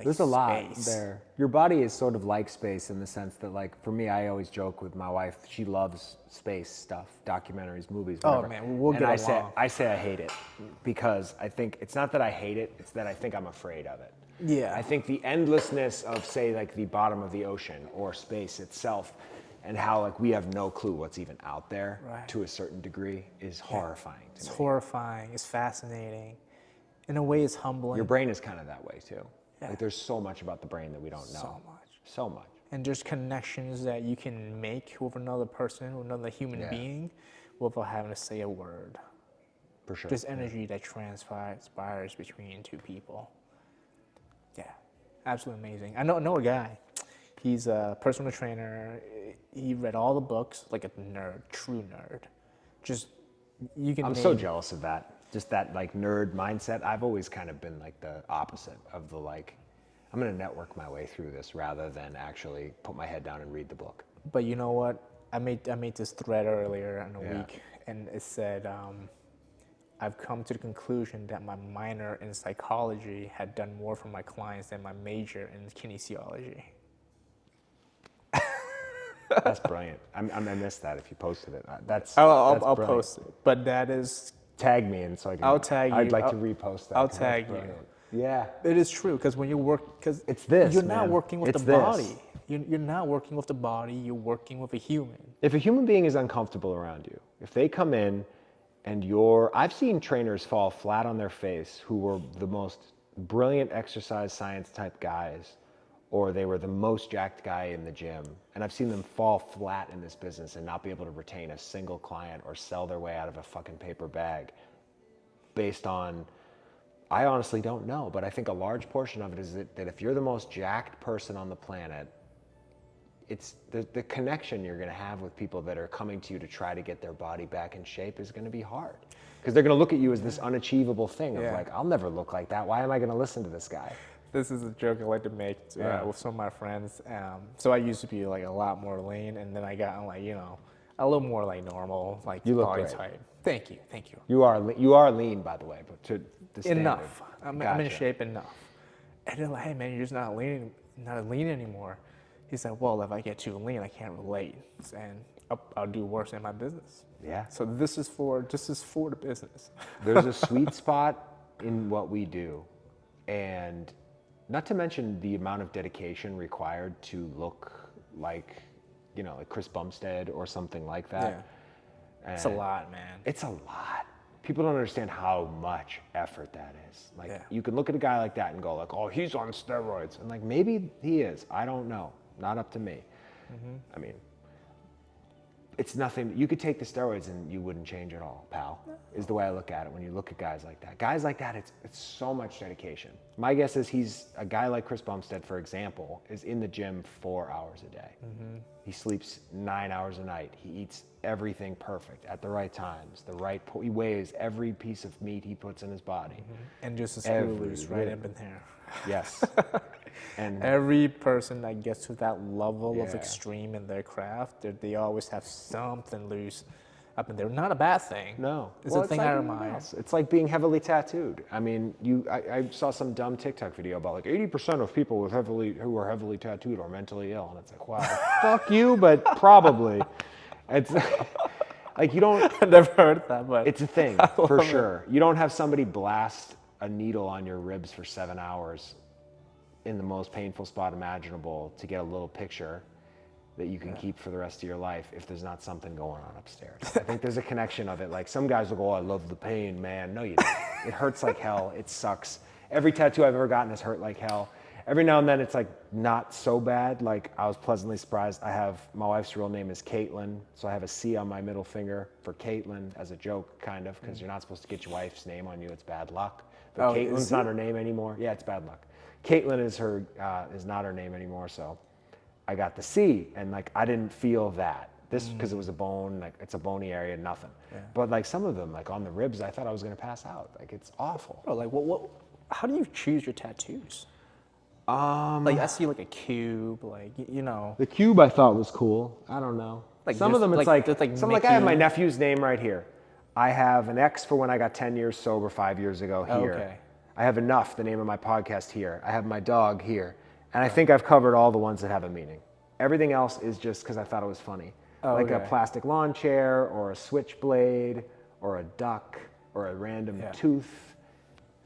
There's a lot space. there. Your body is sort of like space in the sense that, like, for me, I always joke with my wife. She loves space stuff, documentaries, movies, whatever. Oh man, we'll and get I along. I say I hate it because I think it's not that I hate it; it's that I think I'm afraid of it. Yeah. I think the endlessness of, say, like the bottom of the ocean or space itself, and how like we have no clue what's even out there to a certain degree, is horrifying to It's me. horrifying. It's fascinating. In a way, it's humbling. Your brain is kind of that way too. Yeah. Like there's so much about the brain that we don't know. So much. So much. And there's connections that you can make with another person, with another human being, without having to say a word. For sure. There's energy that transpires between two people. Yeah, absolutely amazing. I know a guy. He's a personal trainer. He read all the books, like a nerd, true nerd. Just you can. I'm so jealous of that. Just that like nerd mindset. I've always kind of been like the opposite of the like, I'm gonna network my way through this rather than actually put my head down and read the book. But you know what? I made this thread earlier in the week, and it said, I've come to the conclusion that my minor in psychology had done more for my clients than my major in kinesiology. That's brilliant. I missed that if you posted it. I'll brilliant. post it. But that is... Tag me and so I can. I'll tag you. I'd like to repost that. I'll 'cause that's tag you. brilliant. Yeah. It is true, because when you work... Because It's this, you're not man. working with It's the this. body. You're not working with the body. You're working with a human. If a human being is uncomfortable around you, if they come in and I've seen trainers fall flat on their face who were the most brilliant exercise science type guys, or they were the most jacked guy in the gym. And I've seen them fall flat in this business and not be able to retain a single client or sell their way out of a fucking paper bag based on, I honestly don't know, but I think a large portion of it is that if you're the most jacked person on the planet, it's the connection you're going to have with people that are coming to you to try to get their body back in shape is going to be hard, because they're going to look at you as this unachievable thing of like, I'll never look like that. Why am I going to listen to this guy? This is a joke I like to make with some of my friends. So I used to be like a lot more lean, and then I got like, you know, a little more like normal, like You look body great. type. Thank you. You are lean, by the way, but to the standard. Enough. I'm in shape enough. And they're like, hey man, you're just not lean anymore. he said, well, if I get too lean, I can't relate, and I'll do worse in my business. Yeah. So this is for the business. There's a sweet spot in what we do, and not to mention the amount of dedication required to look like, like Chris Bumstead or something like that. Yeah. It's a lot, man. It's a lot. People don't understand how much effort that is. Like, Yeah. you can look at a guy like that and go like, oh, he's on steroids. And like, maybe he is. I don't know. Not up to me. I mean, it's nothing. You could take the steroids and you wouldn't change at all, pal, is the way I look at it when you look at guys like that. Guys like that, it's so much dedication. My guess is he's a guy like Chris Bumstead, for example, is in the gym 4 hours a day. He sleeps 9 hours a night. He eats everything perfect at the right times, he weighs every piece of meat he puts in his body. And just a screw loose right up in there. Yes. And Every person that gets to that level of Yeah. extreme in their craft, they always have something loose up in there. Not a bad thing. no. It's Well, a thing like I anything admire. else. It's like being heavily tattooed. I mean, I saw some dumb TikTok video about like 80% of people who are heavily tattooed are mentally ill. And it's like, wow, fuck you, but probably. It's like you don't, I never heard that, but it's a thing for sure. You don't have somebody blast a needle on your ribs for 7 hours in the most painful spot imaginable to get a little picture that you can keep for the rest of your life if there's not something going on upstairs. I think there's a connection of it. Like, some guys will go, oh, I love the pain, man. No, you don't. It hurts like hell. It sucks. Every tattoo I've ever gotten has hurt like hell. Every now and then it's like not so bad. Like, I was pleasantly surprised. My wife's real name is Caitlin, so I have a C on my middle finger for Caitlin as a joke, kind of, because you're not supposed to get your wife's name on you. It's bad luck. But Oh, Caitlin's is not it? her name anymore. Yeah, it's bad luck. Caitlin is not her name anymore, so I got the C, and like I didn't feel that. This because it was a bone, like it's a bony area, nothing. Yeah. But like some of them, like on the ribs, I thought I was gonna pass out. Like, it's awful. Bro, like how do you choose your tattoos? Like, I see like a cube, like The cube I thought was cool. I don't know. Like Some of just- them it's like- like, just like some like I have my Mickey. nephew's name right here. I have an X for when I got 10 years sober 5 years ago here. Okay. I have Enough, the name of my podcast, here. I have my dog here. And I think I've covered all the ones that have a meaning. Everything else is just because I thought it was funny. Oh, like a okay. plastic lawn chair or a switchblade or a duck or a random Yeah. tooth.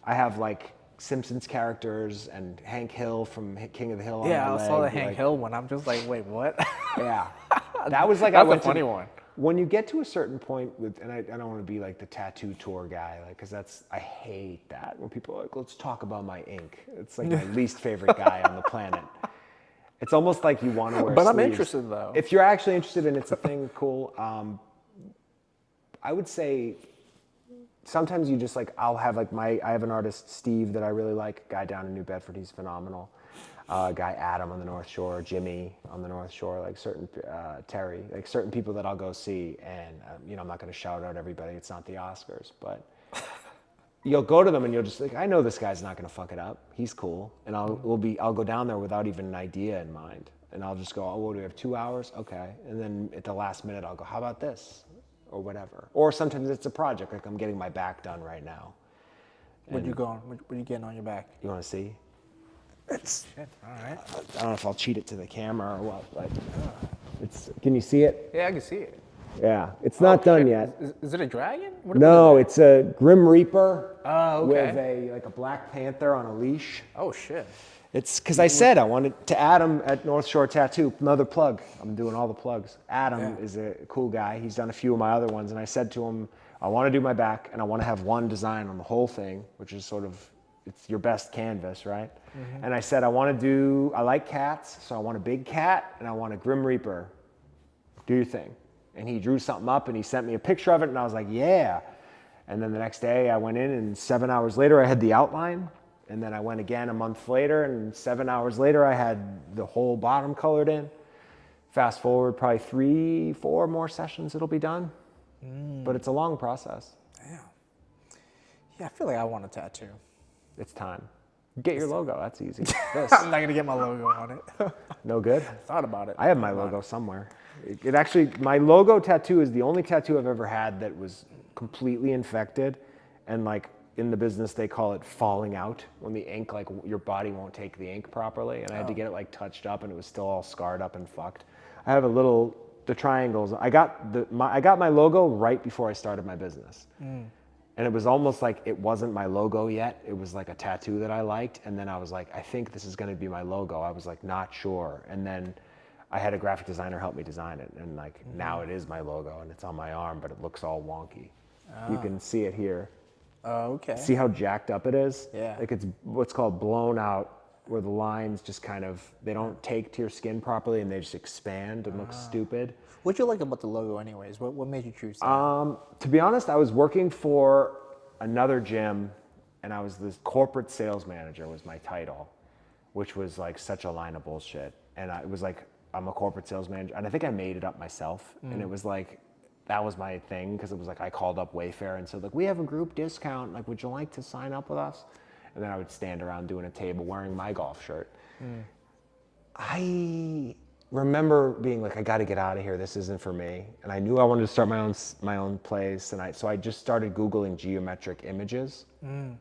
I have like Simpsons characters and Hank Hill from King of the Hill on yeah, my I saw the leg, Hank like- Hill one. I'm just like, wait, what? Yeah. That was like, That's I went a funny to, one. When you get to a certain point with, and I don't want to be like the tattoo tour guy, like, cause I hate that when people are like, let's talk about my ink. It's like my least favorite guy on the planet. It's almost like you want to wear But I'm sleeves. interested, though. If you're actually interested and it's a thing, cool. I would say sometimes you just like, I have an artist, Steve, that I really like, a guy down in New Bedford, he's phenomenal. Guy Adam on the North Shore, Jimmy on the North Shore, like certain, Terry, like certain people that I'll go see. And, I'm not going to shout out everybody. It's not the Oscars, but you'll go to them and you'll just like, I know this guy's not going to fuck it up. He's cool. And I'll go down there without even an idea in mind. And I'll just go, oh, what do we have, 2 hours? Okay. And then at the last minute, I'll go, how about this? Or whatever. Or sometimes it's a project, like I'm getting my back done right now. What you getting on your back? You want to see? It's shit. All right. I don't know if I'll cheat it to the camera or what, but can you see it? Yeah, I can see it. Yeah, it's not done Shit. yet. Is it a dragon? What No, is it's a Grim Reaper Oh, okay. with a Black Panther on a leash. it? Oh shit. It's because I said I wanted to Adam at North Shore Tattoo, another plug. I'm doing all the plugs. Adam Yeah. is a cool guy. He's done a few of my other ones, and I said to him, I want to do my back, and I want to have one design on the whole thing, which is sort of, it's your best canvas, right? Mm-hmm. And I said, I like cats, so I want a big cat, and I want a Grim Reaper. Do your thing. And he drew something up, and he sent me a picture of it, and I was like, yeah. And then the next day, I went in, and 7 hours later, I had the outline. And then I went again a month later, and 7 hours later, I had the whole bottom colored in. Fast forward probably 3-4 more sessions, it'll be done. But it's a long process. Damn. Yeah, I feel like I want a tattoo. It's time. Get your logo, that's easy. This, I'm not gonna get my logo on it. no good? Thought about it. I have my logo somewhere. It actually, my logo tattoo is the only tattoo I've ever had that was completely infected. And like, in the business they call it falling out, when the ink, like your body won't take the ink properly, and I had to get it like touched up, and it was still all scarred up and fucked. I have the triangles. I got my logo right before I started my business. And it was almost like it wasn't my logo yet. It was like a tattoo that I liked. And then I was like, I think this is going to be my logo. I was like, not sure. And then I had a graphic designer help me design it. And like now it is my logo and it's on my arm, but it looks all wonky. You can see it here. Oh, okay. See how jacked up it is? Yeah. Like it's what's called blown out, where the lines just kind of, they don't take to your skin properly and they just expand and look stupid. What you like about the logo anyways? What made you choose that? To be honest, I was working for another gym and I was the corporate sales manager was my title, which was like such a line of bullshit. And it was like, I'm a corporate sales manager. And I think I made it up myself. And it was like, that was my thing, because it was like I called up Wayfair and said, like, we have a group discount. Like, would you like to sign up with us? And then I would stand around doing a table wearing my golf shirt. I remember being like, I got to get out of here. This isn't for me. And I knew I wanted to start my own place. And so I just started Googling geometric images. And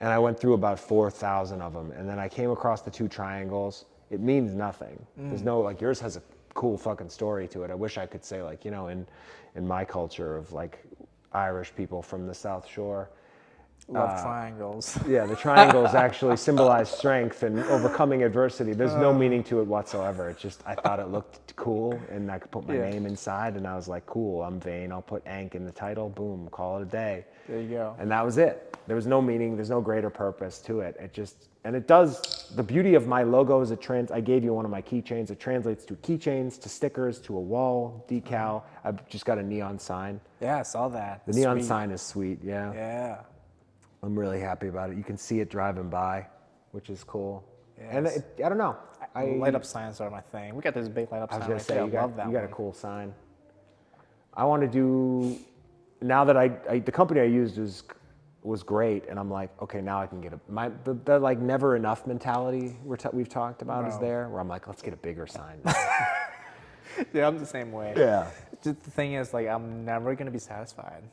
I went through about 4,000 of them. And then I came across the 2 triangles. It means nothing. There's no, like, yours has a cool fucking story to it. I wish I could say, like, you know, in my culture of like Irish people from the South Shore, Love triangles. yeah, the triangles actually symbolize strength and overcoming adversity. There's no meaning to it whatsoever. It's just, I thought it looked cool and I could put my name inside, and I was like, cool, I'm vain. I'll put Ank in the title, boom, call it a day. There you go. And that was it. There was no meaning, there's no greater purpose to it. It just, and it does, the beauty of my logo is I gave you one of my keychains. It translates to keychains, to stickers, to a wall decal. I've just got a neon sign. Yeah, I saw that. The neon Sweet. sign is sweet, yeah. Yeah. I'm really happy about it. You can see it driving by, which is cool. Yes. And I don't know. Light up signs are my thing. We got this big light up I was sign gonna right say there. you I love that got a one. cool sign. I want to do, now that the company I used was great, and I'm like, okay, now I can get the like never enough mentality we've talked about is there, where I'm like, let's get a bigger sign. Yeah, I'm the same way. Yeah. Just the thing is, like, I'm never gonna be satisfied.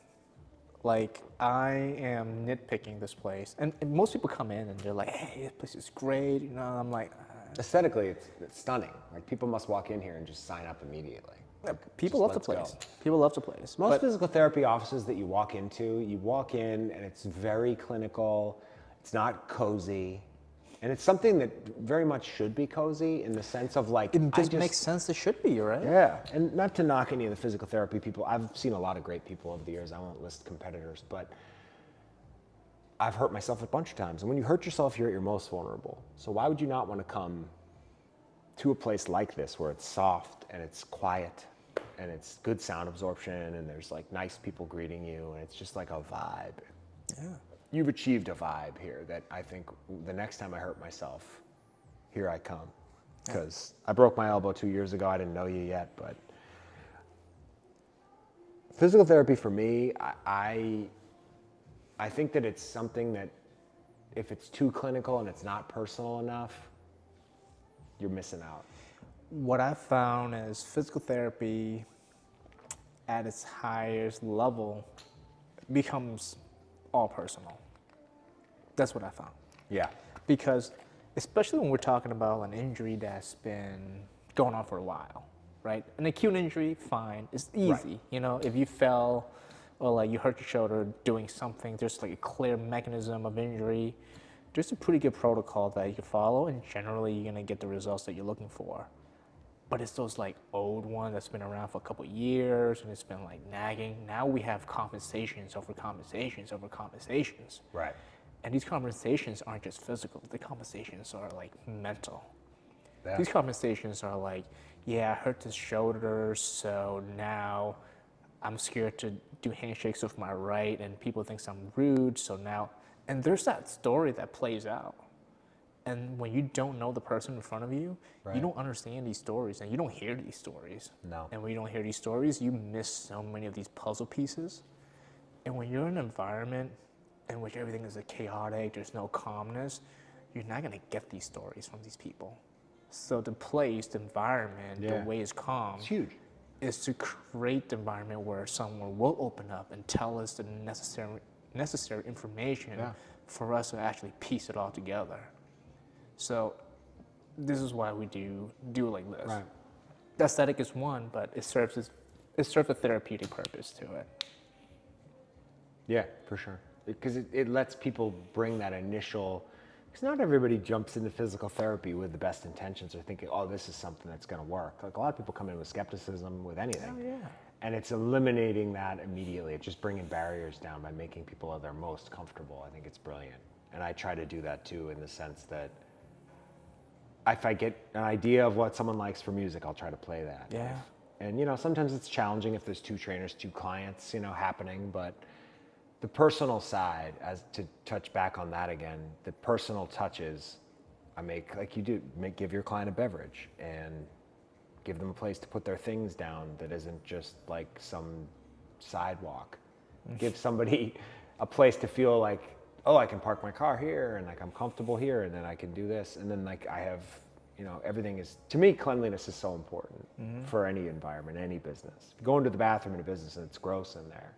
Like, I am nitpicking this place, and most people come in and they're like, "Hey, this place is great," you know. And I'm like, Aesthetically, it's stunning. Like, people must walk in here and just sign up immediately. people love the place. People love the place. Most But physical therapy offices that you walk in and it's very clinical. It's not cozy. And it's something that very much should be cozy in the sense of like, it just makes sense. It should be, right? yeah. And not to knock any of the physical therapy people. I've seen a lot of great people over the years. I won't list competitors, but I've hurt myself a bunch of times. And when you hurt yourself, you're at your most vulnerable. So why would you not want to come to a place like this where it's soft and it's quiet and it's good sound absorption and there's like nice people greeting you and it's just like a vibe? Yeah. You've achieved a vibe here that I think the next time I hurt myself, here I come. Because I broke my elbow 2 years ago. I didn't know you yet, but physical therapy for me, I think that it's something that if it's too clinical and it's not personal enough, you're missing out. What I found is physical therapy at its highest level becomes all personal. That's what I found. Yeah. Because especially when we're talking about an injury that's been going on for a while, right? An acute injury, fine, it's easy. Right. You know, if you fell or like you hurt your shoulder doing something, there's like a clear mechanism of injury. There's a pretty good protocol that you can follow, and generally you're gonna get the results that you're looking for. But it's those like old one that's been around for a couple of years and it's been like nagging. Now we have compensations over compensations over compensations. Right. And these compensations aren't just physical, the compensations are like mental. Yeah. These compensations are like, yeah, I hurt this shoulder, so now I'm scared to do handshakes with my right and people think I'm rude, so now, and there's that story that plays out. And when you don't know the person in front of you, you don't understand these stories and you don't hear these stories. No. And when you don't hear these stories, you miss so many of these puzzle pieces. And when you're in an environment in which everything is chaotic, there's no calmness, you're not gonna get these stories from these people. So the place, the environment, the way it's calm, It's huge. is to create the environment where someone will open up and tell us the necessary information for us to actually piece it all together. So this is why we do it like this. Right. The aesthetic is one, but it serves a therapeutic purpose to it. Yeah, for sure. Because it lets people bring that initial, because not everybody jumps into physical therapy with the best intentions or thinking, oh, this is something that's going to work. Like a lot of people come in with skepticism with anything. Oh, yeah. And it's eliminating that immediately. It's just bringing barriers down by making people at their most comfortable. I think it's brilliant. And I try to do that too, in the sense that if I get an idea of what someone likes for music, I'll try to play that. Yeah. And, sometimes it's challenging if there's 2 trainers, 2 clients, happening, but the personal side, as to touch back on that again, the personal touches I make, like you do, give your client a beverage and give them a place to put their things down that isn't just like some sidewalk. Give somebody a place to feel like, oh, I can park my car here and like I'm comfortable here and then I can do this. And then like I have, everything is, to me, cleanliness is so important for any environment, any business. Go into the bathroom in a business and it's gross in there.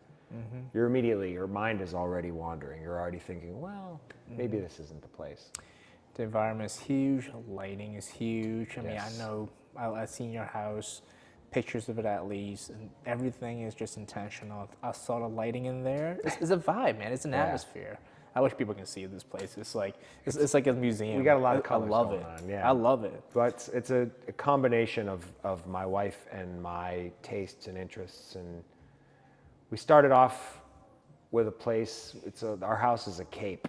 Your mind is already wandering. You're already thinking, well, maybe this isn't the place. The environment is huge, lighting is huge. I mean, I Yes. know I've seen your house, pictures of it at least, and everything is just intentional. I saw the lighting in there. It's a vibe, man. It's an atmosphere. I wish people can see this place. It's like a museum. We got a lot of colors I love going it. on, yeah. I love it. But it's a combination of my wife and my tastes and interests. And we started off with a place, our house is a cape.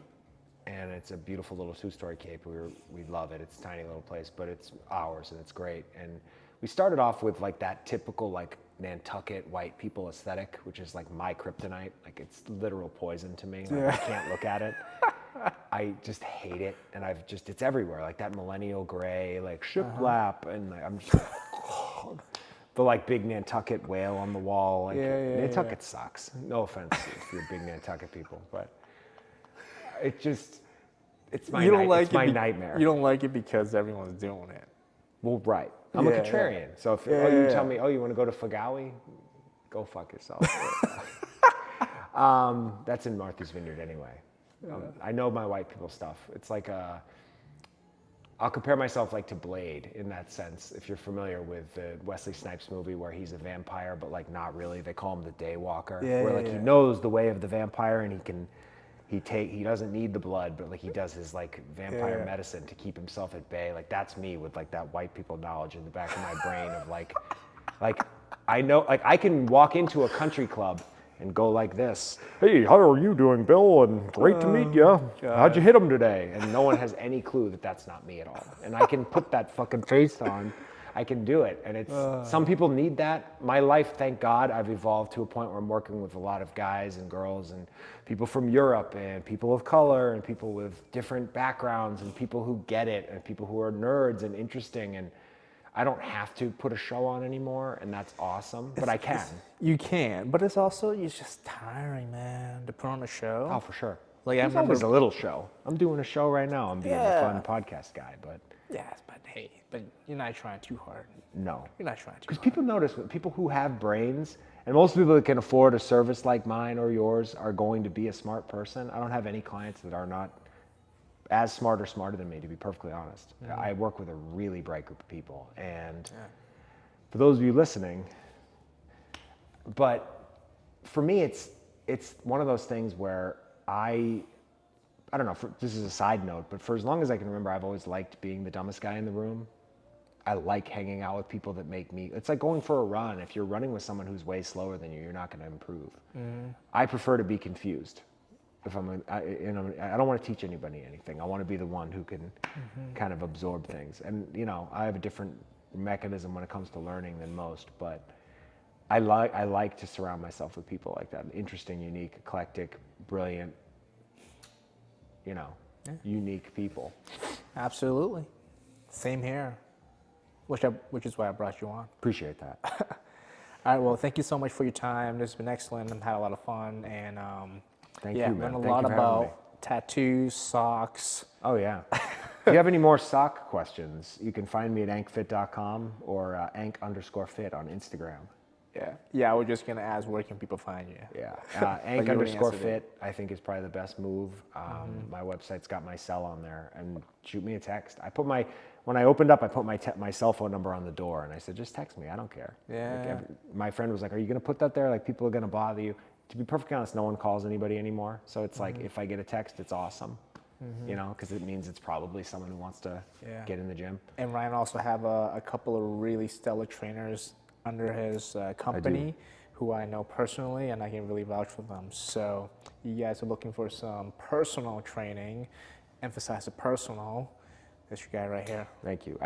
And it's a beautiful little 2-story cape. We love it. It's a tiny little place, but it's ours and it's great. And we started off with like that typical like Nantucket white people aesthetic, which is like my kryptonite. Like it's literal poison to me. Like, I can't look at it. I just hate it. And it's everywhere. Like that millennial gray, like shiplap. And I'm just like, the like big Nantucket whale on the wall. Like Nantucket sucks. No offense if you're big Nantucket people, but it's my nightmare. You don't like it because everyone's doing it. Well, right. I'm a contrarian. So if you tell me, you want to go to Fagawi, go fuck yourself. That's in Martha's Vineyard anyway. I know my white people stuff. It's like I'll compare myself like to Blade in that sense. If you're familiar with the Wesley Snipes movie where he's a vampire, but like not really. They call him the Daywalker. He knows the way of the vampire and he doesn't need the blood, but like he does his like vampire medicine to keep himself at bay. Like that's me with like that white people knowledge in the back of my brain of like I know, like I can walk into a country club and go like this. Hey, how are you doing, Bill? And great to meet you. How'd you hit him today? And no one has any clue that that's not me at all. And I can put that fucking face on. I can do it. And it's, some people need that. My life, thank God, I've evolved to a point where I'm working with a lot of guys and girls and people from Europe and people of color and people with different backgrounds and people who get it and people who are nerds and interesting. And I don't have to put a show on anymore, and that's awesome, but I can. You can, but it's just tiring, man, to put on a show. Oh, for sure. Like There's always a little show. I'm doing a show right now. I'm being a fun podcast guy, but... Yes, but hey, but you're not trying too hard. No. You're not trying too hard. Because people notice, people who have brains, and most people that can afford a service like mine or yours are going to be a smart person. I don't have any clients that are not as smart or smarter than me, to be perfectly honest. Mm-hmm. I work with a really bright group of people. And for those of you listening, but for me, it's one of those things where I don't know, this is a side note, but for as long as I can remember, I've always liked being the dumbest guy in the room. I like hanging out with people that make me, it's like going for a run. If you're running with someone who's way slower than you, you're not going to improve. Mm-hmm. I prefer to be confused. If I don't want to teach anybody anything. I want to be the one who can kind of absorb things. And, I have a different mechanism when it comes to learning than most, but I like to surround myself with people like that. Interesting, unique, eclectic, brilliant, unique people. Absolutely. Same here. Which is why I brought you on. Appreciate that. All right, well, thank you so much for your time. This has been excellent. I've had a lot of fun. And Thank you, man. learned a Thank lot you for having me. about tattoos, socks. Oh, yeah. If you have any more sock questions, you can find me at ankfit.com or ank_fit on Instagram. Yeah, I was just gonna ask where can people find you? Yeah, But you already answered it. Ank_fit I think is probably the best move. My website's got my cell on there, and shoot me a text. When I opened up, I put my cell phone number on the door, and I said, just text me, I don't care. Yeah. My friend was like, are you gonna put that there? Like, people are gonna bother you. To be perfectly honest, no one calls anybody anymore. So it's like, if I get a text, it's awesome, you know, because it means it's probably someone who wants to get in the gym. And Ryan also have a couple of really stellar trainers under his company who I know personally, and I can really vouch for them. So you guys are looking for some personal training, emphasize the personal, that's your guy right here. Thank you.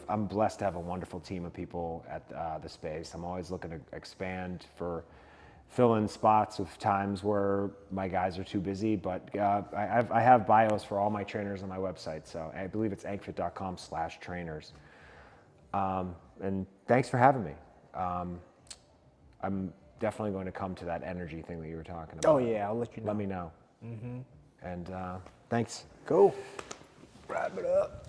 I'm blessed to have a wonderful team of people at the space. I'm always looking to expand for fill in spots with times where my guys are too busy, but I have bios for all my trainers on my website. So I believe it's ankfit.com/trainers. And thanks for having me. I'm definitely going to come to that energy thing that you were talking about. Oh yeah, I'll let you know. Let me know. And thanks. Go. Wrap it up.